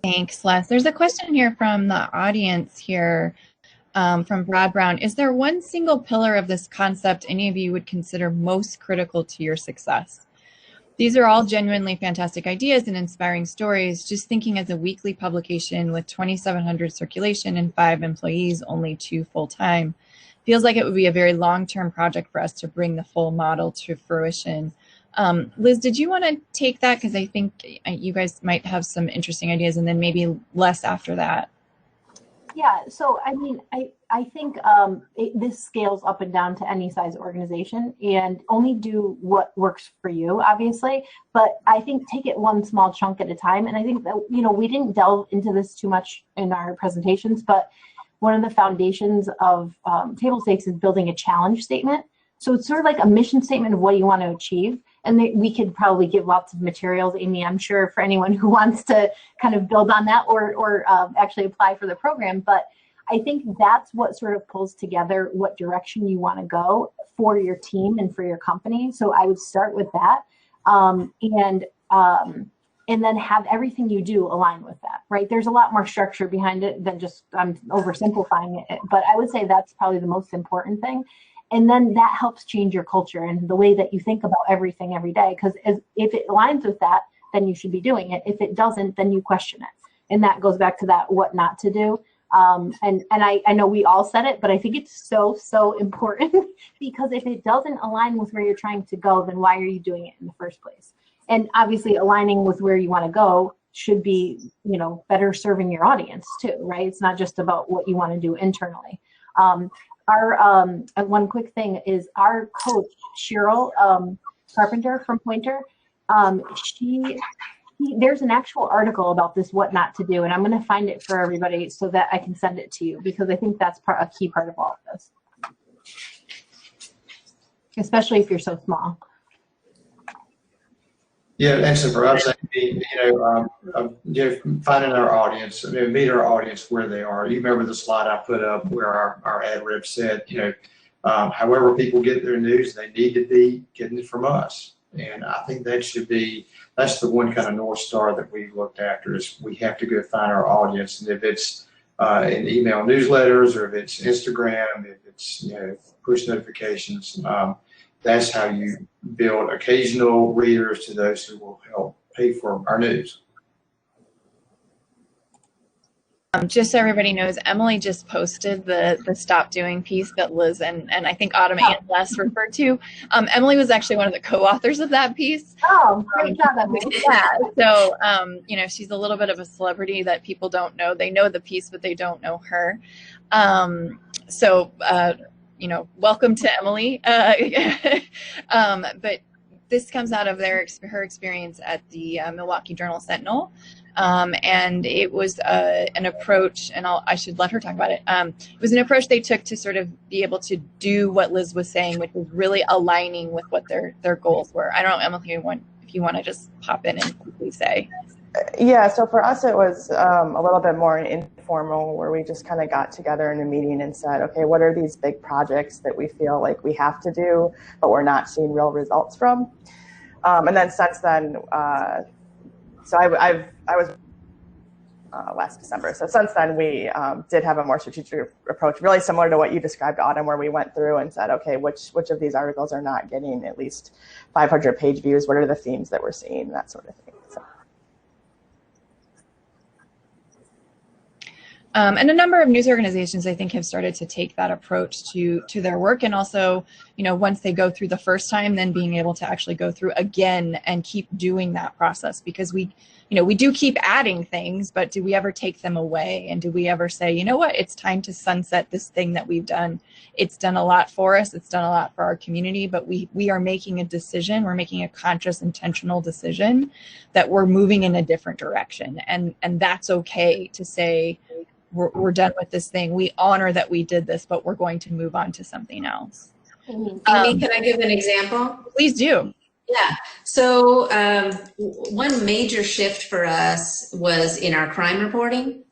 Thanks, Les. There's a question here from the audience here from Brad Brown. Is there one single pillar of this concept any of you would consider most critical to your success? These are all genuinely fantastic ideas and inspiring stories. Just thinking, as a weekly publication with 2,700 circulation and 5 employees, only 2 full-time, feels like it would be a very long-term project for us to bring the full model to fruition. Liz, did you want to take that? Because I think you guys might have some interesting ideas, and then maybe Les after that. Yeah, so I mean, I think this scales up and down to any size organization, and only do what works for you, obviously. But I think take it one small chunk at a time. And I think that, you know, we didn't delve into this too much in our presentations, but one of the foundations of table stakes is building a challenge statement. So it's sort of like a mission statement of what you want to achieve. And we could probably give lots of materials, Amy, I'm sure, for anyone who wants to kind of build on that or actually apply for the program. But I think that's what sort of pulls together what direction you want to go for your team and for your company. So I would start with that, and then have everything you do align with that, right? There's a lot more structure behind it than just, I'm oversimplifying it, but I would say that's probably the most important thing. And then that helps change your culture and the way that you think about everything every day. Because if it aligns with that, then you should be doing it. If it doesn't, then you question it. And that goes back to that what not to do. And I know we all said it, but I think it's so important because if it doesn't align with where you're trying to go, then why are you doing it in the first place? And obviously aligning with where you want to go should be, you know, better serving your audience too, right? It's not just about what you want to do internally. One quick thing is our coach, Cheryl Carpenter from Pointer, there's an actual article about this, what not to do, and I'm going to find it for everybody so that I can send it to you, because I think that's a key part of all of this, especially if you're so small. Yeah, and so for us, finding our audience, meet our audience where they are. You remember the slide I put up where our ad rep said, however people get their news, they need to be getting it from us. And I think that's the one kind of North Star that we've looked after, is we have to go find our audience. And if it's in email newsletters, or if it's Instagram, if it's, push notifications, that's how you build occasional readers to those who will help pay for our news. Just so everybody knows, Emily just posted the Stop Doing piece that Liz and I think Autumn and Les referred to. Emily was actually one of the co-authors of that piece. Oh, great job, Emily. Yeah. So, she's a little bit of a celebrity that people don't know. They know the piece, but they don't know her. Welcome to Emily. But this comes out of her experience at the Milwaukee Journal-Sentinel. And it was an approach, and I should let her talk about it. It was an approach they took to sort of be able to do what Liz was saying, which was really aligning with what their goals were. I don't know, Emily, if you want to just pop in and quickly say. Yeah, so for us it was a little bit more informal, where we just kind of got together in a meeting and said, okay, what are these big projects that we feel like we have to do, but we're not seeing real results from? And then since then, so I was last December. So since then, we did have a more strategic approach, really similar to what you described, Autumn, where we went through and said, okay, which of these articles are not getting at least 500 page views? What are the themes that we're seeing? That sort of thing. So. And a number of news organizations, I think, have started to take that approach to their work, and also, once they go through the first time, then being able to actually go through again and keep doing that process, because we do keep adding things, but do we ever take them away? And do we ever say, you know what, it's time to sunset this thing that we've done. It's done a lot for us. It's done a lot for our community, but we are making a decision. We're making a conscious, intentional decision that we're moving in a different direction. And that's okay to say, we're done with this thing. We honor that we did this, but we're going to move on to something else. Amy, can I give an example? Please do. Yeah. So one major shift for us was in our crime reporting.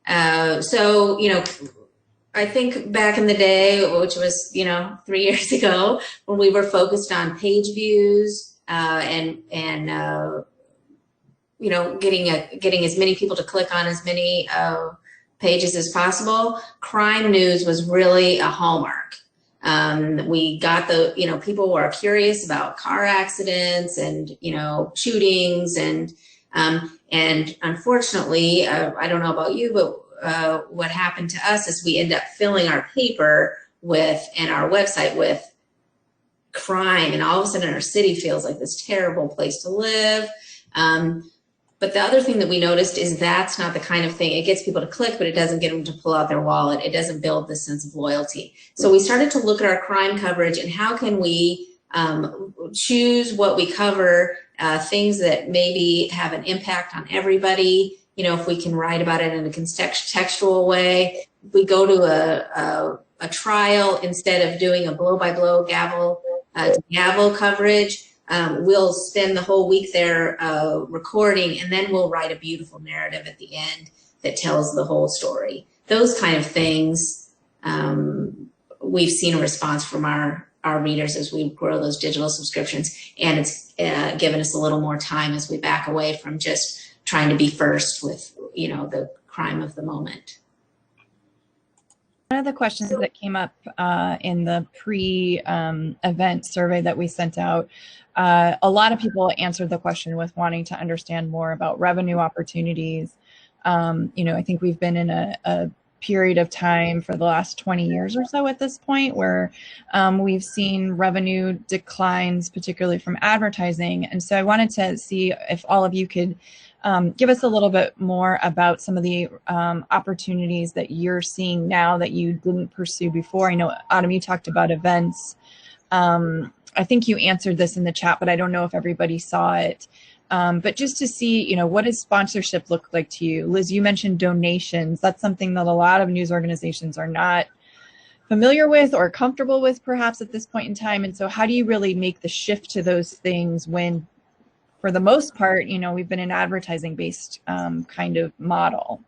So, I think back in the day, which was, 3 years ago, when we were focused on page views and getting as many people to click on as many pages as possible, crime news was really a hallmark. We got people were curious about car accidents and, shootings and unfortunately, I don't know about you, but what happened to us is we end up filling our paper and our website with crime, and all of a sudden our city feels like this terrible place to live. But the other thing that we noticed is that's not the kind of thing, it gets people to click, but it doesn't get them to pull out their wallet. It doesn't build this sense of loyalty. So we started to look at our crime coverage and how can we choose what we cover, things that maybe have an impact on everybody. If we can write about it in a contextual way, if we go to a trial instead of doing a blow-by-blow gavel coverage, we'll spend the whole week there recording, and then we'll write a beautiful narrative at the end that tells the whole story. Those kind of things, we've seen a response from our readers as we grow those digital subscriptions, and it's given us a little more time as we back away from just trying to be first with, the crime of the moment. One of the questions that came up in the pre-event survey that we sent out, a lot of people answered the question with wanting to understand more about revenue opportunities. I think we've been in a period of time for the last 20 years or so at this point where we've seen revenue declines, particularly from advertising. And so I wanted to see if all of you could give us a little bit more about some of the opportunities that you're seeing now that you didn't pursue before. I know, Autumn, you talked about events. I think you answered this in the chat, but I don't know if everybody saw it. But just to see, what does sponsorship look like to you? Liz, you mentioned donations. That's something that a lot of news organizations are not familiar with or comfortable with perhaps at this point in time. And so how do you really make the shift to those things when, for the most part, we've been an advertising-based kind of model?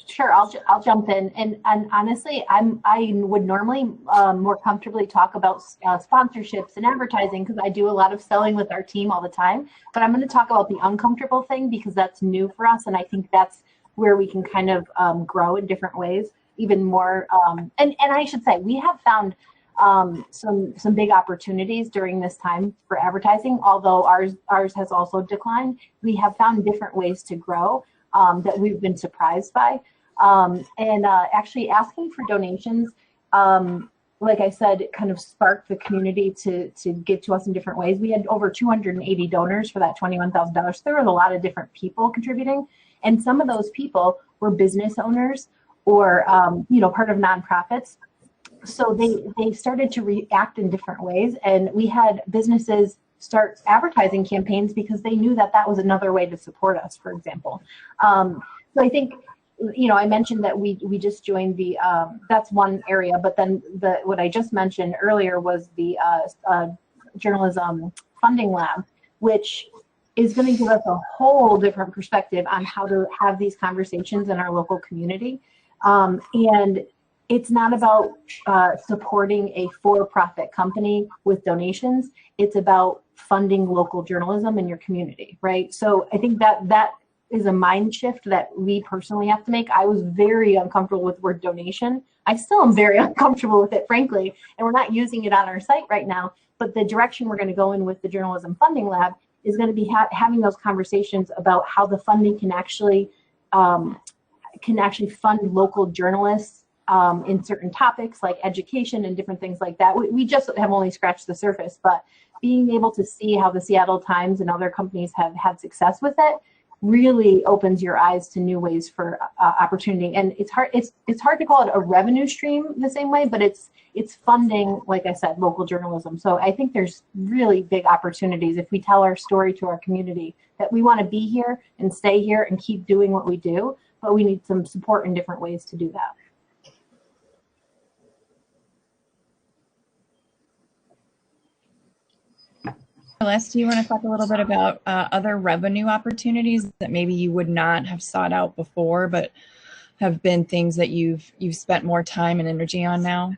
Sure, I'll jump in, and honestly, I would normally more comfortably talk about sponsorships and advertising because I do a lot of selling with our team all the time. But I'm going to talk about the uncomfortable thing because that's new for us, and I think that's where we can kind of grow in different ways, even more. And I should say we have found some big opportunities during this time for advertising. Although ours has also declined, we have found different ways to grow that we've been surprised by. Actually asking for donations, like I said, it kind of sparked the community to give to us in different ways. We had over 280 donors for that $21,000. There was a lot of different people contributing, and some of those people were business owners or part of nonprofits. So they started to react in different ways, and we had businesses start advertising campaigns because they knew that was another way to support us, for example. So I think, I mentioned that we just joined the, that's one area, but then what I just mentioned earlier was the journalism funding lab, which is going to give us a whole different perspective on how to have these conversations in our local community. And it's not about supporting a for-profit company with donations. It's about funding local journalism in your community, right? So I think that is a mind shift that we personally have to make. I was very uncomfortable with the word donation. I still am very uncomfortable with it, frankly, and we're not using it on our site right now. But the direction we're going to go in with the Journalism Funding Lab is going to be having those conversations about how the funding can actually fund local journalists in certain topics like education and different things like that. We just have only scratched the surface, but being able to see how the Seattle Times and other companies have had success with it really opens your eyes to new ways for opportunity. And it's hard to call it a revenue stream the same way, but it's funding, like I said, local journalism. So I think there's really big opportunities if we tell our story to our community that we want to be here and stay here and keep doing what we do, but we need some support in different ways to do that. Les, do you want to talk a little bit about other revenue opportunities that maybe you would not have sought out before, but have been things that you've spent more time and energy on now?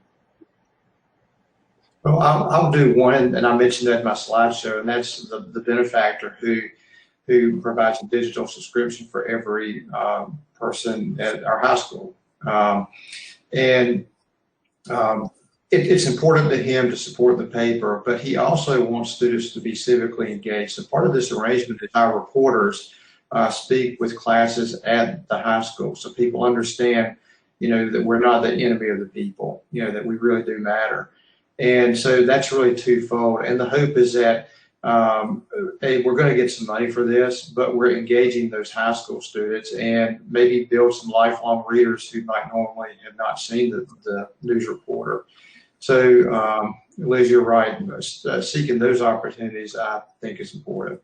Well, I'll do one, and I mentioned that in my slideshow, and that's the benefactor who provides a digital subscription for every person at our high school. It's important to him to support the paper, but he also wants students to be civically engaged. So part of this arrangement is our reporters speak with classes at the high school, so people understand, that we're not the enemy of the people, that we really do matter. And so that's really twofold. And the hope is that we're going to get some money for this, but we're engaging those high school students and maybe build some lifelong readers who might normally have not seen the news reporter. So, Liz, you're right. Seeking those opportunities, I think, is important.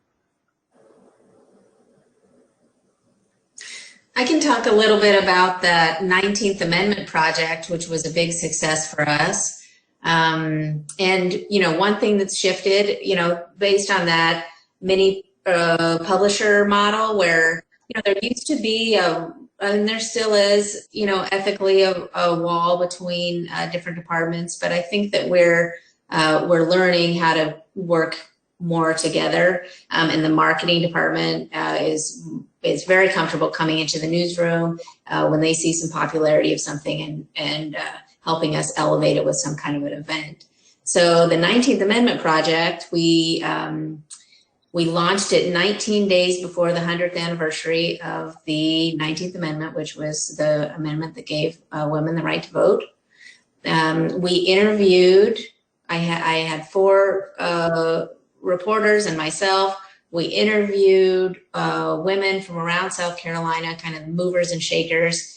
I can talk a little bit about the 19th Amendment project, which was a big success for us. And, one thing that's shifted, based on that mini publisher model where, there used to be and there still is, ethically a wall between different departments, but I think that we're learning how to work more together. And the marketing department is very comfortable coming into the newsroom when they see some popularity of something and helping us elevate it with some kind of an event. So the 19th Amendment project, we launched it 19 days before the 100th anniversary of the 19th Amendment, which was the amendment that gave women the right to vote. We interviewed, I had 4 reporters and myself. We interviewed women from around South Carolina, kind of movers and shakers,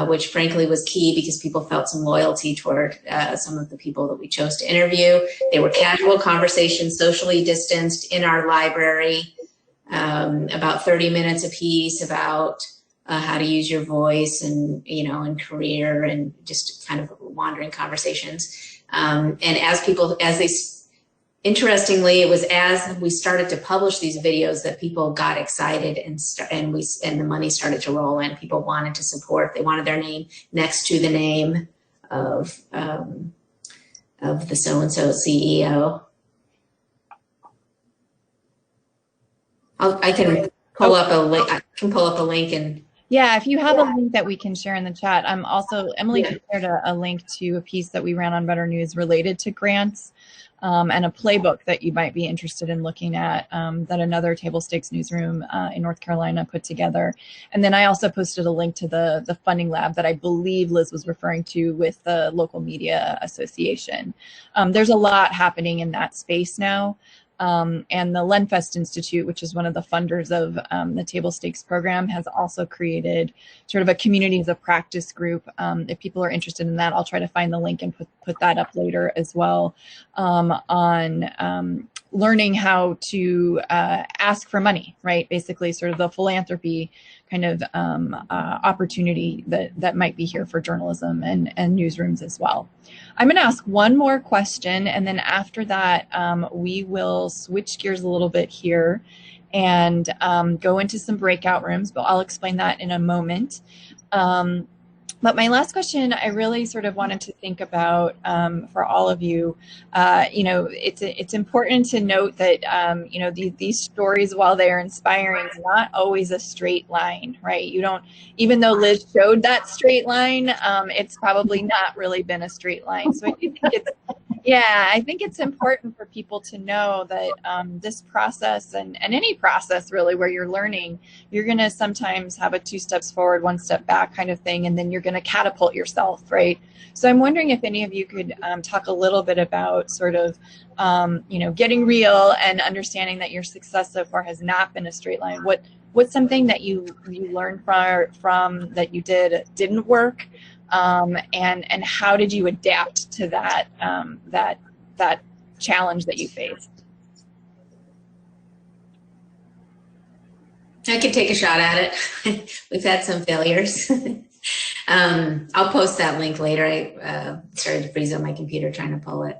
which frankly was key because people felt some loyalty toward some of the people that we chose to interview. They were casual conversations, socially distanced in our library, about 30 minutes apiece about how to use your voice and, and career and just kind of wandering conversations. And interestingly, it was as we started to publish these videos that people got excited and the money started to roll in. People wanted to support. They wanted their name next to the name of the so-and-so CEO. I can pull up a link. I can pull up a link and. Yeah, if you have a link that we can share in the chat. I'm also, Emily shared a link to a piece that we ran on Better News related to grants. And a playbook that you might be interested in looking at that another table stakes newsroom in North Carolina put together. And then I also posted a link to the funding lab that I believe Liz was referring to with the local media association. There's a lot happening in that space now. And the Lenfest Institute, which is one of the funders of the table stakes program, has also created sort of a communities of practice group. If people are interested in that, I'll try to find the link and put that up later as well, on learning how to ask for money, right? Basically sort of the philanthropy kind of opportunity that might be here for journalism and newsrooms as well. I'm going to ask one more question, and then after that, we will switch gears a little bit here and go into some breakout rooms, but I'll explain that in a moment. But my last question, I really sort of wanted to think about for all of you. It's important to note that these stories, while they are inspiring, are not always a straight line, right? You don't, even though Liz showed that straight line, it's probably not really been a straight line. So I think I think it's important for people to know that this process and any process really where you're learning, you're going to sometimes have a 2 steps forward, 1 step back kind of thing, and then you're going to catapult yourself, right? So I'm wondering if any of you could talk a little bit about sort of, getting real and understanding that your success so far has not been a straight line. What's something that you learned from that you didn't work? And how did you adapt to that that challenge that you faced? I could take a shot at it. We've had some failures. I'll post that link later. I started to freeze on my computer trying to pull it.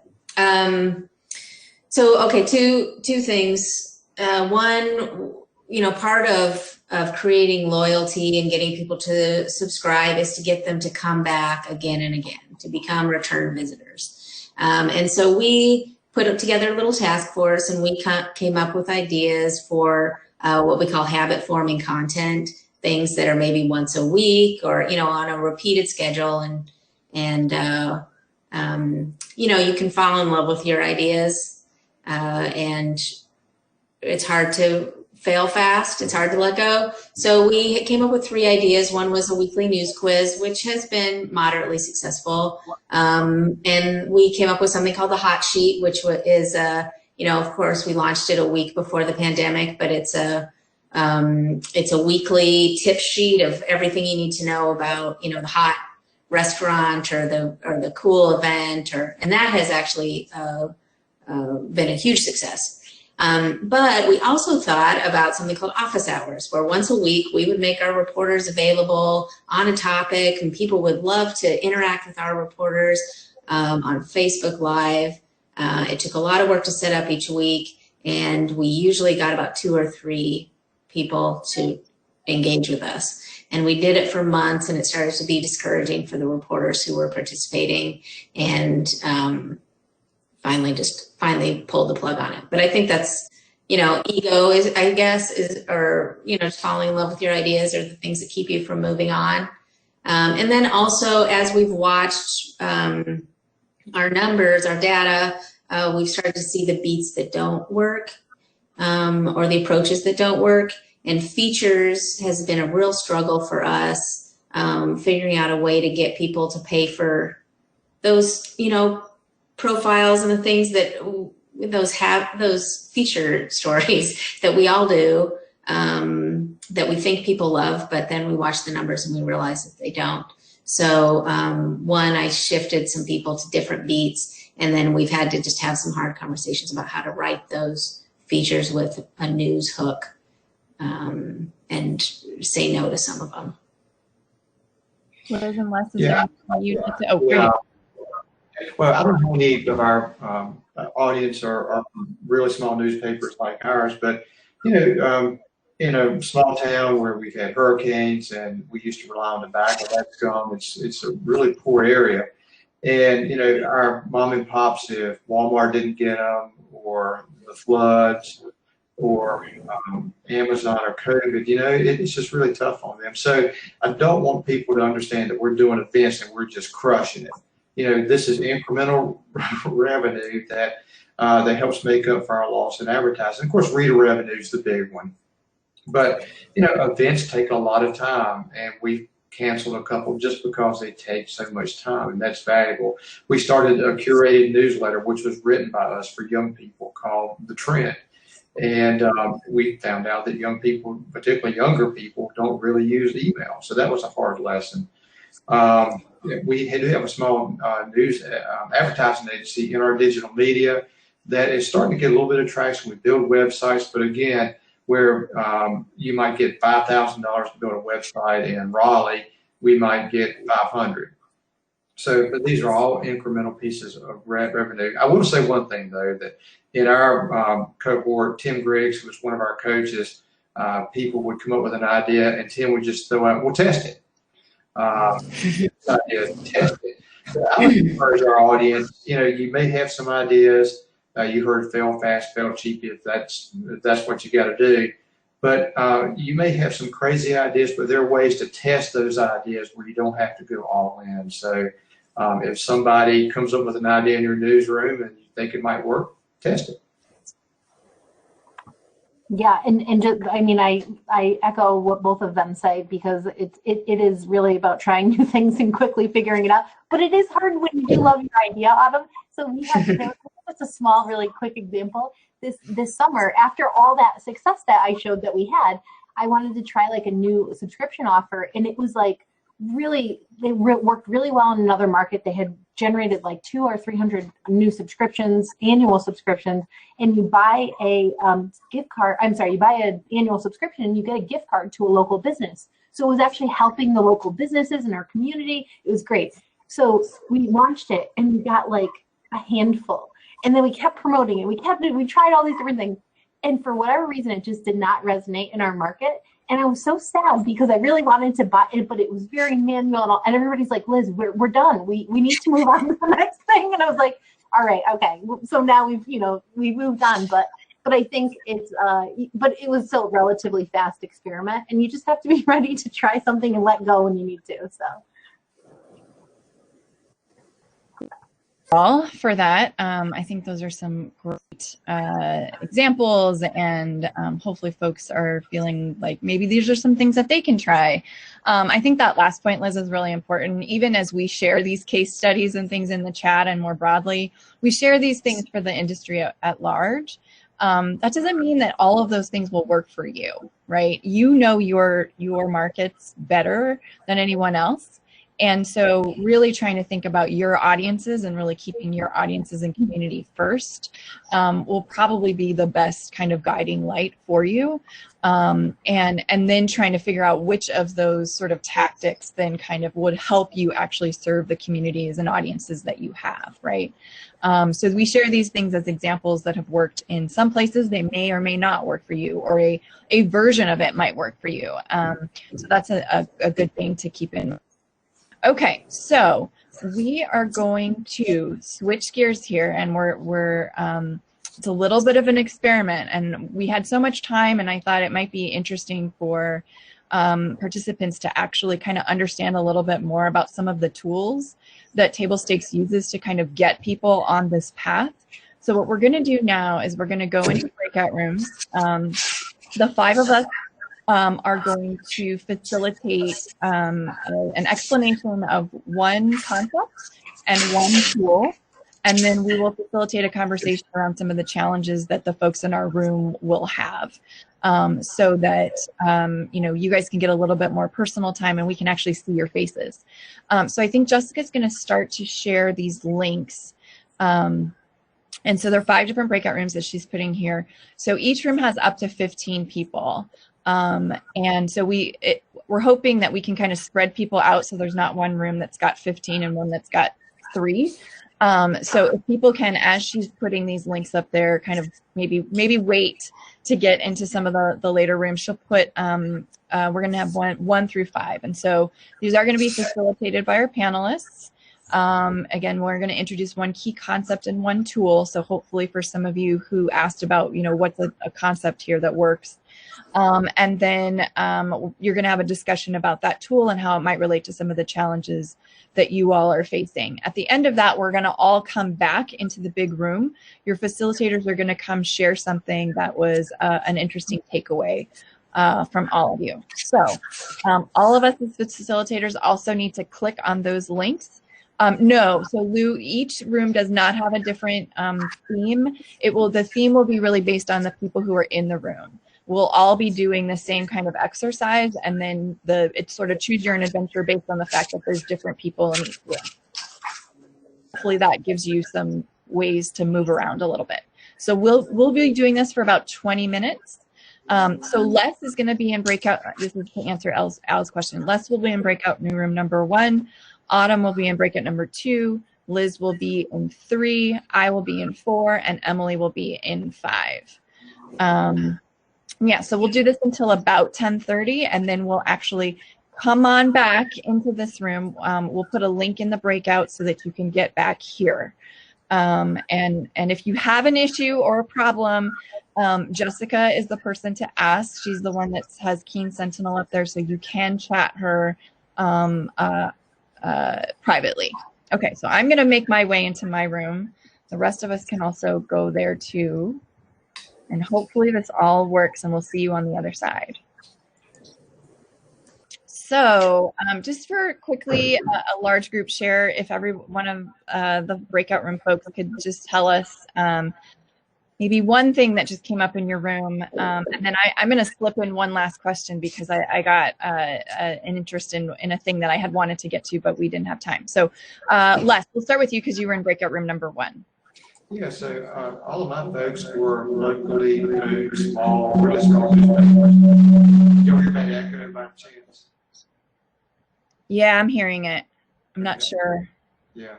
Two things. One, part of creating loyalty and getting people to subscribe is to get them to come back again and again, to become return visitors. And so we put together a little task force, and we came up with ideas for what we call habit forming content, things that are maybe once a week or, on a repeated schedule. And you can fall in love with your ideas, and it's hard to fail fast. It's hard to let go. So we came up with 3 ideas. One was a weekly news quiz, which has been moderately successful. And we came up with something called the hot sheet, which is, of course, we launched it a week before the pandemic, but it's a weekly tip sheet of everything you need to know about, the hot restaurant or the cool event, and that has actually been a huge success. But we also thought about something called office hours, where once a week we would make our reporters available on a topic, and people would love to interact with our reporters on Facebook Live. It took a lot of work to set up each week, and we usually got about 2 or 3 people to engage with us. And we did it for months, and it started to be discouraging for the reporters who were participating, and finally pulled the plug on it. But I think that's, ego is, I guess, or just falling in love with your ideas are the things that keep you from moving on. And then also, as we've watched our numbers, our data, we've started to see the beats that don't work, or the approaches that don't work. And features has been a real struggle for us, figuring out a way to get people to pay for those, profiles and the things that those feature stories that we all do, that we think people love, but then we watch the numbers and we realize that they don't. So one, I shifted some people to different beats, and then we've had to just have some hard conversations about how to write those features with a news hook, and say no to some of them. Liz and Les, Yeah. you need to, great. Well, I don't know how many of our audience are really small newspapers like ours, but in a small town where we've had hurricanes and we used to rely on tobacco, that's gone. It's a really poor area, and our mom and pops, if Walmart didn't get them, or the floods, or Amazon or COVID, it's just really tough on them. So I don't want people to understand that we're doing events and we're just crushing it. This is incremental revenue that helps make up for our loss in advertising. Of course, reader revenue is the big one. But, events take a lot of time, and we've canceled a couple just because they take so much time, and that's valuable. We started a curated newsletter, which was written by us for young people, called The Trend. And we found out that young people, particularly younger people, don't really use email. So that was a hard lesson. We do have a small news advertising agency in our digital media that is starting to get a little bit of traction. We build websites, but again, where you might get $5,000 to build a website in Raleigh, we might get $500. So, but these are all incremental pieces of revenue. I want to say one thing though, that in our cohort, Tim Griggs, who was one of our coaches, people would come up with an idea and Tim would just throw out, we'll test it. Idea, test it. I would encourage our audience, you may have some ideas. You heard fail fast, fail cheap, if that's what you got to do. But you may have some crazy ideas, but there are ways to test those ideas where you don't have to go all in. So if somebody comes up with an idea in your newsroom and you think it might work, test it. Yeah, and just, I mean, I echo what both of them say, because it is really about trying new things and quickly figuring it out. But it is hard when you do love your idea, Autumn. So we have just a small, really quick example. This summer, after all that success that I showed that we had, I wanted to try like a new subscription offer, and it was like really, worked really well in another market. They had generated like 200 or 300 new subscriptions, annual subscriptions, and you buy a gift card. I'm sorry, you buy an annual subscription and you get a gift card to a local business. So it was actually helping the local businesses in our community. It was great. So we launched it and we got like a handful, and then we kept promoting it. We tried all these different things, and for whatever reason, it just did not resonate in our market. And I was so sad because I really wanted to buy it, but it was very manual, and everybody's like, Liz, we're done. We need to move on to the next thing. And I was like, all right, okay. So now we've moved on, but I think it's but it was still a relatively fast experiment, and you just have to be ready to try something and let go when you need to. So. All for that. I think those are some great examples, and hopefully folks are feeling like maybe these are some things that they can try. I think that last point, Liz, is really important. Even as we share these case studies and things in the chat and more broadly, we share these things for the industry at large. That doesn't mean that all of those things will work for you, right? You know your markets better than anyone else. And so really trying to think about your audiences and really keeping your audiences and community first will probably be the best kind of guiding light for you. And then trying to figure out which of those sort of tactics then kind of would help you actually serve the communities and audiences that you have, right? So we share these things as examples that have worked in some places. They may or may not work for you, or a version of it might work for you. So that's a good thing to keep in mind. Okay, so we are going to switch gears here, and we're it's a little bit of an experiment, and we had so much time, and I thought it might be interesting for participants to actually kind of understand a little bit more about some of the tools that Table Stakes uses to kind of get people on this path. So what we're going to do now is we're going to go into breakout rooms. The 5 of us are going to facilitate an explanation of one concept and one tool, and then we will facilitate a conversation around some of the challenges that the folks in our room will have, so that you guys can get a little bit more personal time and we can actually see your faces. So I think Jessica's going to start to share these links. And so there are 5 different breakout rooms that she's putting here. So each room has up to 15 people. And so we're hoping that we can kind of spread people out so there's not one room that's got 15 and one that's got 3. So if people can, as she's putting these links up there, kind of maybe wait to get into some of the later rooms. She'll put, we're going to have 1 through 5. And so these are going to be facilitated by our panelists. Again, we're going to introduce one key concept and one tool. So hopefully for some of you who asked about, what's a concept here that works. And then you're going to have a discussion about that tool and how it might relate to some of the challenges that you all are facing. At the end of that, we're going to all come back into the big room. Your facilitators are going to come share something that was an interesting takeaway from all of you. So all of us as facilitators also need to click on those links. No, so Lou, each room does not have a different theme. The theme will be really based on the people who are in the room. We'll all be doing the same kind of exercise, and then it's sort of choose your own adventure based on the fact that there's different people in each room. Hopefully that gives you some ways to move around a little bit. So we'll be doing this for about 20 minutes. So Les is going to be in breakout. This is to answer Al's question. Les will be in breakout new room number 1. Autumn will be in breakout number 2. Liz will be in 3. I will be in 4, and Emily will be in 5. Yeah, so we'll do this until about 10:30, and then we'll actually come on back into this room. We'll put a link in the breakout so that you can get back here. And if you have an issue or a problem, Jessica is the person to ask. She's the one that has Keen Sentinel up there, so you can chat her privately. Okay, so I'm going to make my way into my room. The rest of us can also go there too. And hopefully this all works and we'll see you on the other side. So just for quickly a large group share, if every one of the breakout room folks could just tell us maybe one thing that just came up in your room. And then I'm going to slip in one last question because I got an interest in a thing that I had wanted to get to, but we didn't have time. So Les, we'll start with you because you were in breakout room number 1. Yeah, so all of my folks were locally owned, small, really small newspapers. You'll hear about echo by chance. Yeah, I'm hearing it. I'm not sure. Yeah.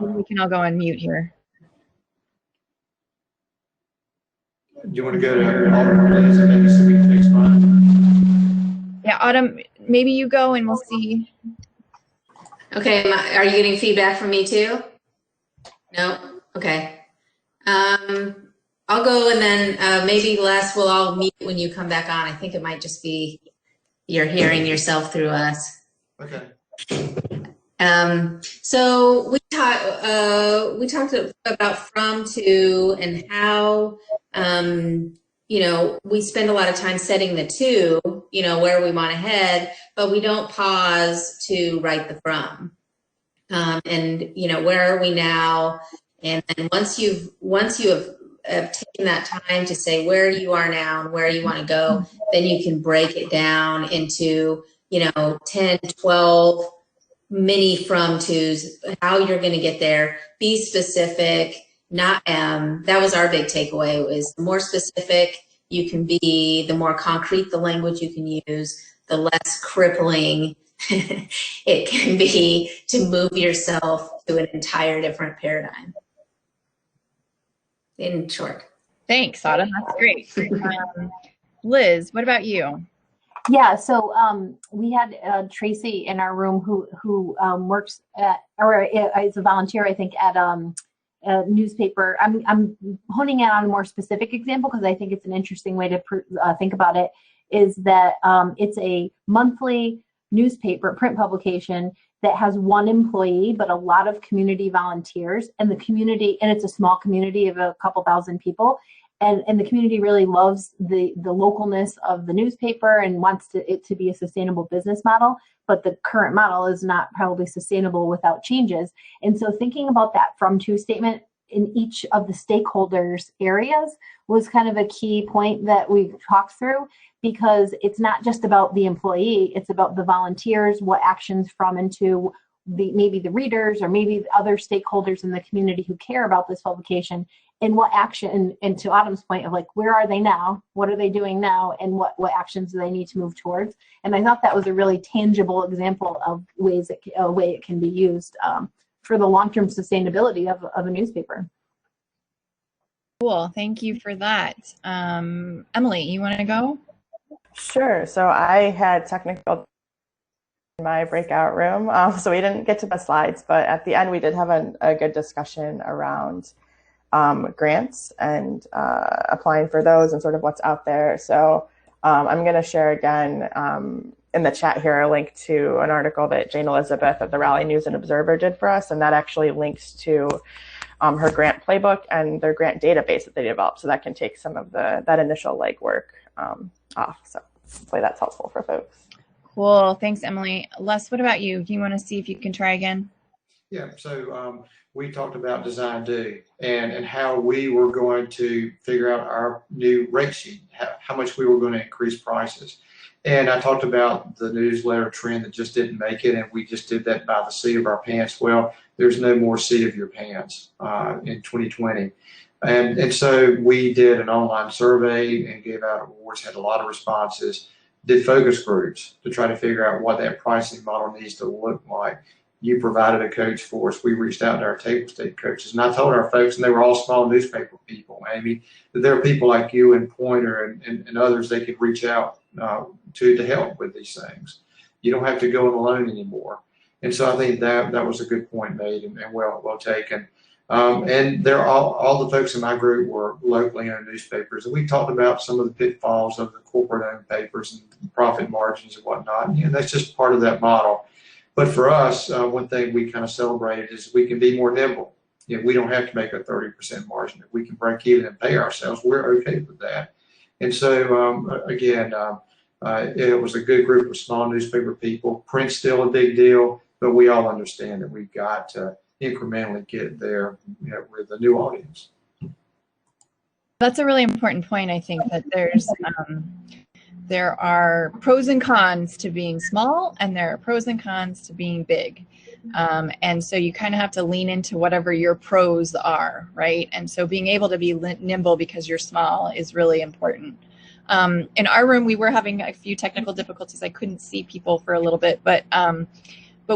We can all go on mute here. Do you want to go to Autumn, please, and maybe so we can fix mine? Yeah, Autumn, maybe you go and we'll see. Okay, are you getting feedback from me too? No? Okay. I'll go and then maybe Les will all mute when you come back on. I think it might just be you're hearing yourself through us. Okay. So we talked about from, to, and how, you know, we spend a lot of time setting the to, you know, where we want to head, but we don't pause to write the from. And, you know, where are we now? And then once you have taken that time to say where you are now and where you want to go, then you can break it down into, you know, 10, 12 mini from tos, how you're going to get there. Be specific. Not that was our big takeaway, was the more specific you can be, the more concrete the language you can use, the less crippling it can be to move yourself to an entire different paradigm. In short. Thanks, Autumn. That's great. Liz, what about you? Yeah, so we had Tracy in our room who works at, or is a volunteer, I think, at a newspaper. I'm honing in on a more specific example because I think it's an interesting way to think about it, is that it's a monthly newspaper, print publication that has one employee, but a lot of community volunteers, and the community, and it's a small community of a couple thousand people. And the community really loves the localness of the newspaper and wants it to be a sustainable business model, but the current model is not probably sustainable without changes. And so thinking about that from to statement in each of the stakeholders areas was kind of a key point that we talked through, because it's not just about the employee, it's about the volunteers, what actions from and to maybe the readers or maybe other stakeholders in the community who care about this publication, and what action, and to Autumn's point of like, where are they now? What are they doing now? And what actions do they need to move towards? And I thought that was a really tangible example of a way it can be used for the long-term sustainability of a newspaper. Cool, thank you for that. Emily, you want to go? Sure. So I had technical in my breakout room, so we didn't get to the slides, but at the end we did have a good discussion around grants and applying for those and sort of what's out there. So I'm going to share again in the chat here a link to an article that Jane Elizabeth of the Raleigh News and Observer did for us, and that actually links to her grant playbook and their grant database that they developed, so that can take some of that initial legwork off. So hopefully that's helpful for folks. Cool, thanks, Emily. Les, what about you? Do you want to see if you can try again? Yeah, so we talked about design do and how we were going to figure out our new rate sheet, how much we were going to increase prices. And I talked about the newsletter trend that just didn't make it, and we just did that by the seat of our pants. Well, there's no more seat of your pants in 2020. And so we did an online survey and gave out awards, had a lot of responses, did focus groups to try to figure out what that pricing model needs to look like. You provided a coach for us. We reached out to our table stake coaches, and I told our folks, and they were all small newspaper people, Amy, that there are people like you and Pointer and others they could reach out to help with these things. You don't have to go it alone anymore. And so I think that was a good point made and well taken. And they're all the folks in my group were locally owned newspapers, and we talked about some of the pitfalls of the corporate-owned papers and profit margins and whatnot. And that's just part of that model. But for us, one thing we kind of celebrated is we can be more nimble. We don't have to make a 30% margin. If we can break even and pay ourselves, we're okay with that. And so again, it was a good group of small newspaper people. Print's still a big deal, but we all understand that we've got to incrementally get there, with the new audience. That's a really important point. I think that there are pros and cons to being small, and there are pros and cons to being big. And so you kind of have to lean into whatever your pros are, right? And so being able to be nimble because you're small is really important. In our room, we were having a few technical difficulties. I couldn't see people for a little bit, but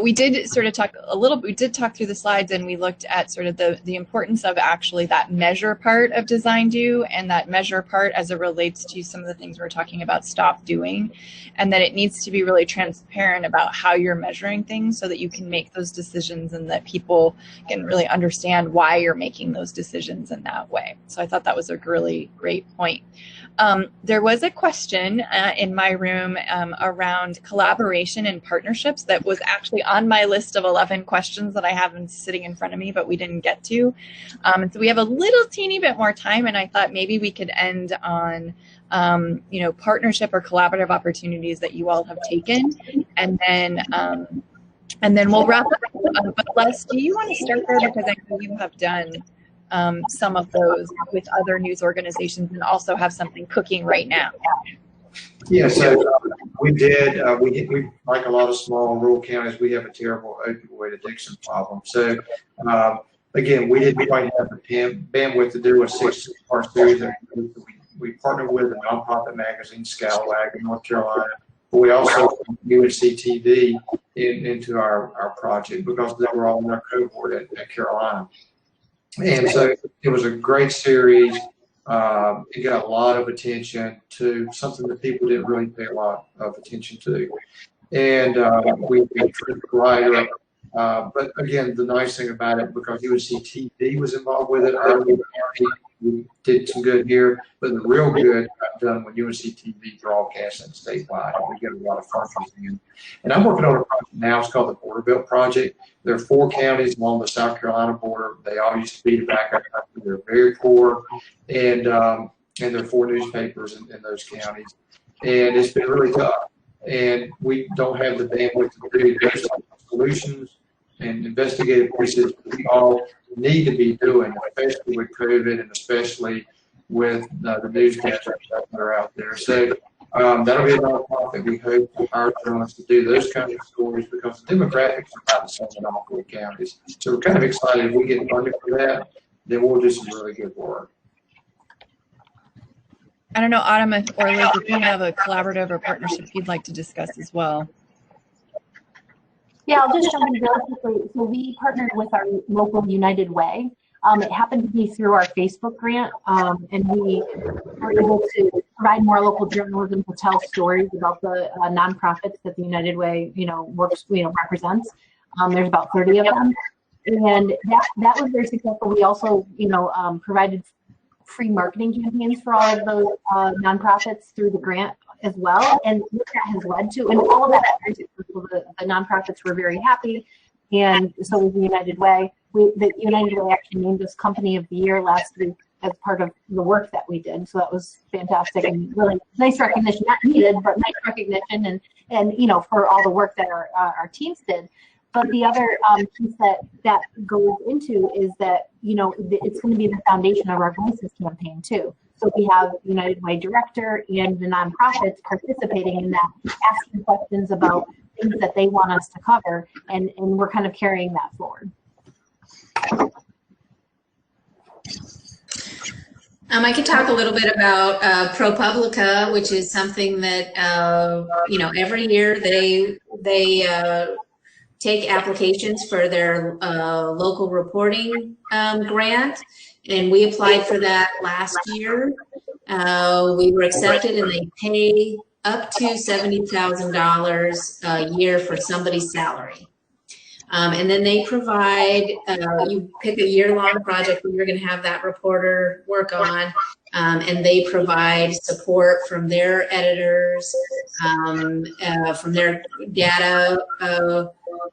we did sort of talk a little bit. We did talk through the slides, and we looked at sort of the importance of actually that measure part of design do, and that measure part as it relates to some of the things we're talking about stop doing, and that it needs to be really transparent about how you're measuring things so that you can make those decisions and that people can really understand why you're making those decisions in that way. So I thought that was a really great point. There was a question in my room around collaboration and partnerships that was actually on my list of 11 questions that I have sitting in front of me, but we didn't get to. And so we have a little teeny bit more time, and I thought maybe we could end on partnership or collaborative opportunities that you all have taken, and then we'll wrap up. But Les, do you want to start there, because I know you have done some of those with other news organizations and also have something cooking right now? Yeah, so we did. We like a lot of small rural counties, we have a terrible opioid addiction problem. So again, we didn't quite have the bandwidth to do a 6-part series. We partnered with a nonprofit magazine, Scalawag, in North Carolina, but we also put UNC TV into our project because they were all in our cohort at Carolina. And so it was a great series. It got a lot of attention to something that people didn't really pay a lot of attention to. And we tried to write it. But again, the nice thing about it, because UNC TV was involved with it, we did some good here, but the real good got done when UNC TV broadcasting statewide. We get a lot of fundraising. And I'm working on a project now. It's called the Border Belt Project. There are 4 counties along the South Carolina border. They all used to be tobacco country. They're very poor, and there are 4 newspapers in those counties. And it's been really tough. And we don't have the bandwidth to do those solutions and investigative pieces we all need to be doing, especially with COVID and especially with the newscasters that are out there. So that'll be another nonprofit. We hope our journalists to do those kinds of stories, because the demographics are about the same in all 4 counties. So we're kind of excited. If we get funded for that, then we'll do some really good work. I don't know, Autumn or Liz, if you have a collaborative or partnership you'd like to discuss as well. Yeah, I'll just jump in really quickly. So we partnered with our local United Way. It happened to be through our Facebook grant, and we were able to provide more local journalism to tell stories about the nonprofits that the United Way, represents. There's about 30 of them, and that was very successful. We also, provided free marketing campaigns for all of those nonprofits through the grant as well, and what that has led to, and all of that, the nonprofits were very happy, and so was the United Way. The United Way actually named us Company of the Year last week as part of the work that we did, so that was fantastic and really nice recognition, not needed, but nice recognition, and for all the work that our teams did. But the other piece that goes into is that it's going to be the foundation of our Voices campaign too. So we have the United Way director and the nonprofits participating in that, asking questions about things that they want us to cover, and we're kind of carrying that forward. I could talk a little bit about ProPublica, which is something that every year they take applications for their local reporting grant, and we applied for that last year. We were accepted, and they pay up to $70,000 a year for somebody's salary. And then they provide, you pick a year-long project that you're going to have that reporter work on, and they provide support from their editors, from their data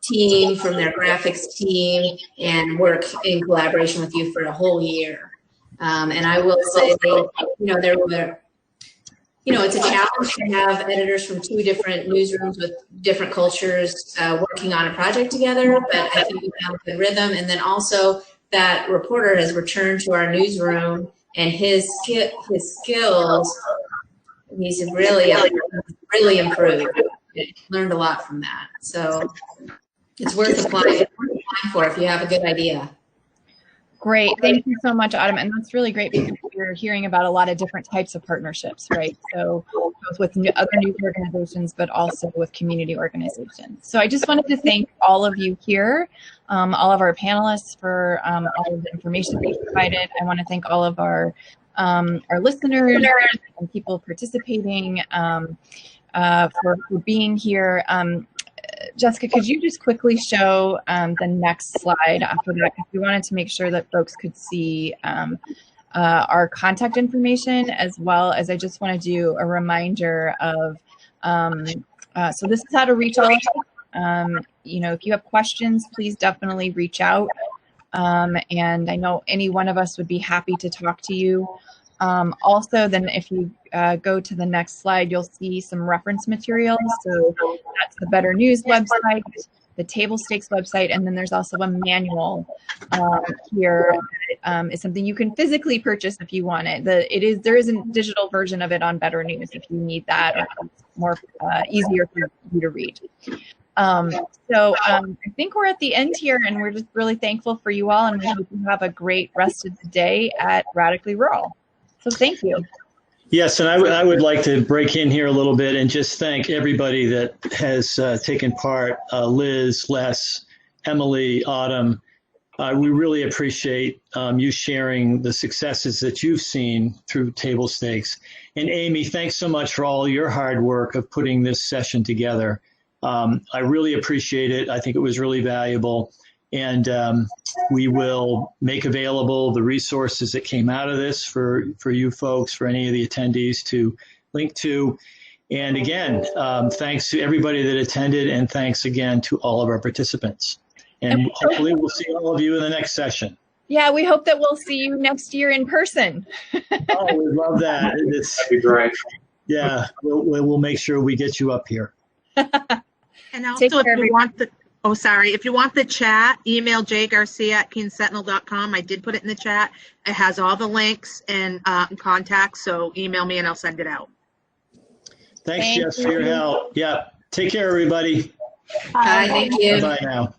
team, from their graphics team, and work in collaboration with you for a whole year. And I will say, there were, it's a challenge to have editors from two different newsrooms with different cultures working on a project together, but I think we found a good rhythm. And then also that reporter has returned to our newsroom, and his skills, he's really improved. Learned a lot from that. So it's worth applying for if you have a good idea. Great. Thank you so much, Autumn. And that's really great because we're hearing about a lot of different types of partnerships, right? So both with other news organizations, but also with community organizations. So I just wanted to thank all of you here, all of our panelists for all of the information that you provided. I want to thank all of our listeners and people participating for being here. Jessica, could you just quickly show the next slide after that? Because we wanted to make sure that folks could see our contact information, as well as I just want to do a reminder of, so this is how to reach all of us. If you have questions, please definitely reach out. And I know any one of us would be happy to talk to you. Also, then if you go to the next slide, you'll see some reference materials. So that's the Better News website, the Table Stakes website, and then there's also a manual here that is something you can physically purchase if you want it. There is a digital version of it on Better News if you need that, or it's more easier for you to read. I think we're at the end here, and we're just really thankful for you all, and we hope you have a great rest of the day at Radically Rural. So thank you. Yes, and I would like to break in here a little bit and just thank everybody that has taken part, Liz, Les, Emily, Autumn. We really appreciate you sharing the successes that you've seen through Table Stakes. And Amy, thanks so much for all your hard work of putting this session together. I really appreciate it. I think it was really valuable. And we will make available the resources that came out of this for you folks, for any of the attendees to link to. And again, thanks to everybody that attended, and thanks again to all of our participants. And hopefully we'll see all of you in the next session. Yeah, we hope that we'll see you next year in person. Oh, we love that. That'd be great. Yeah, we'll make sure we get you up here. And also, if you want the if you want the chat, email jgarcia@keensentinel.com. I did put it in the chat. It has all the links and contacts, so email me and I'll send it out. Thanks, Jess, for your help. Yeah, take care, everybody. Bye. Thank you. Bye now.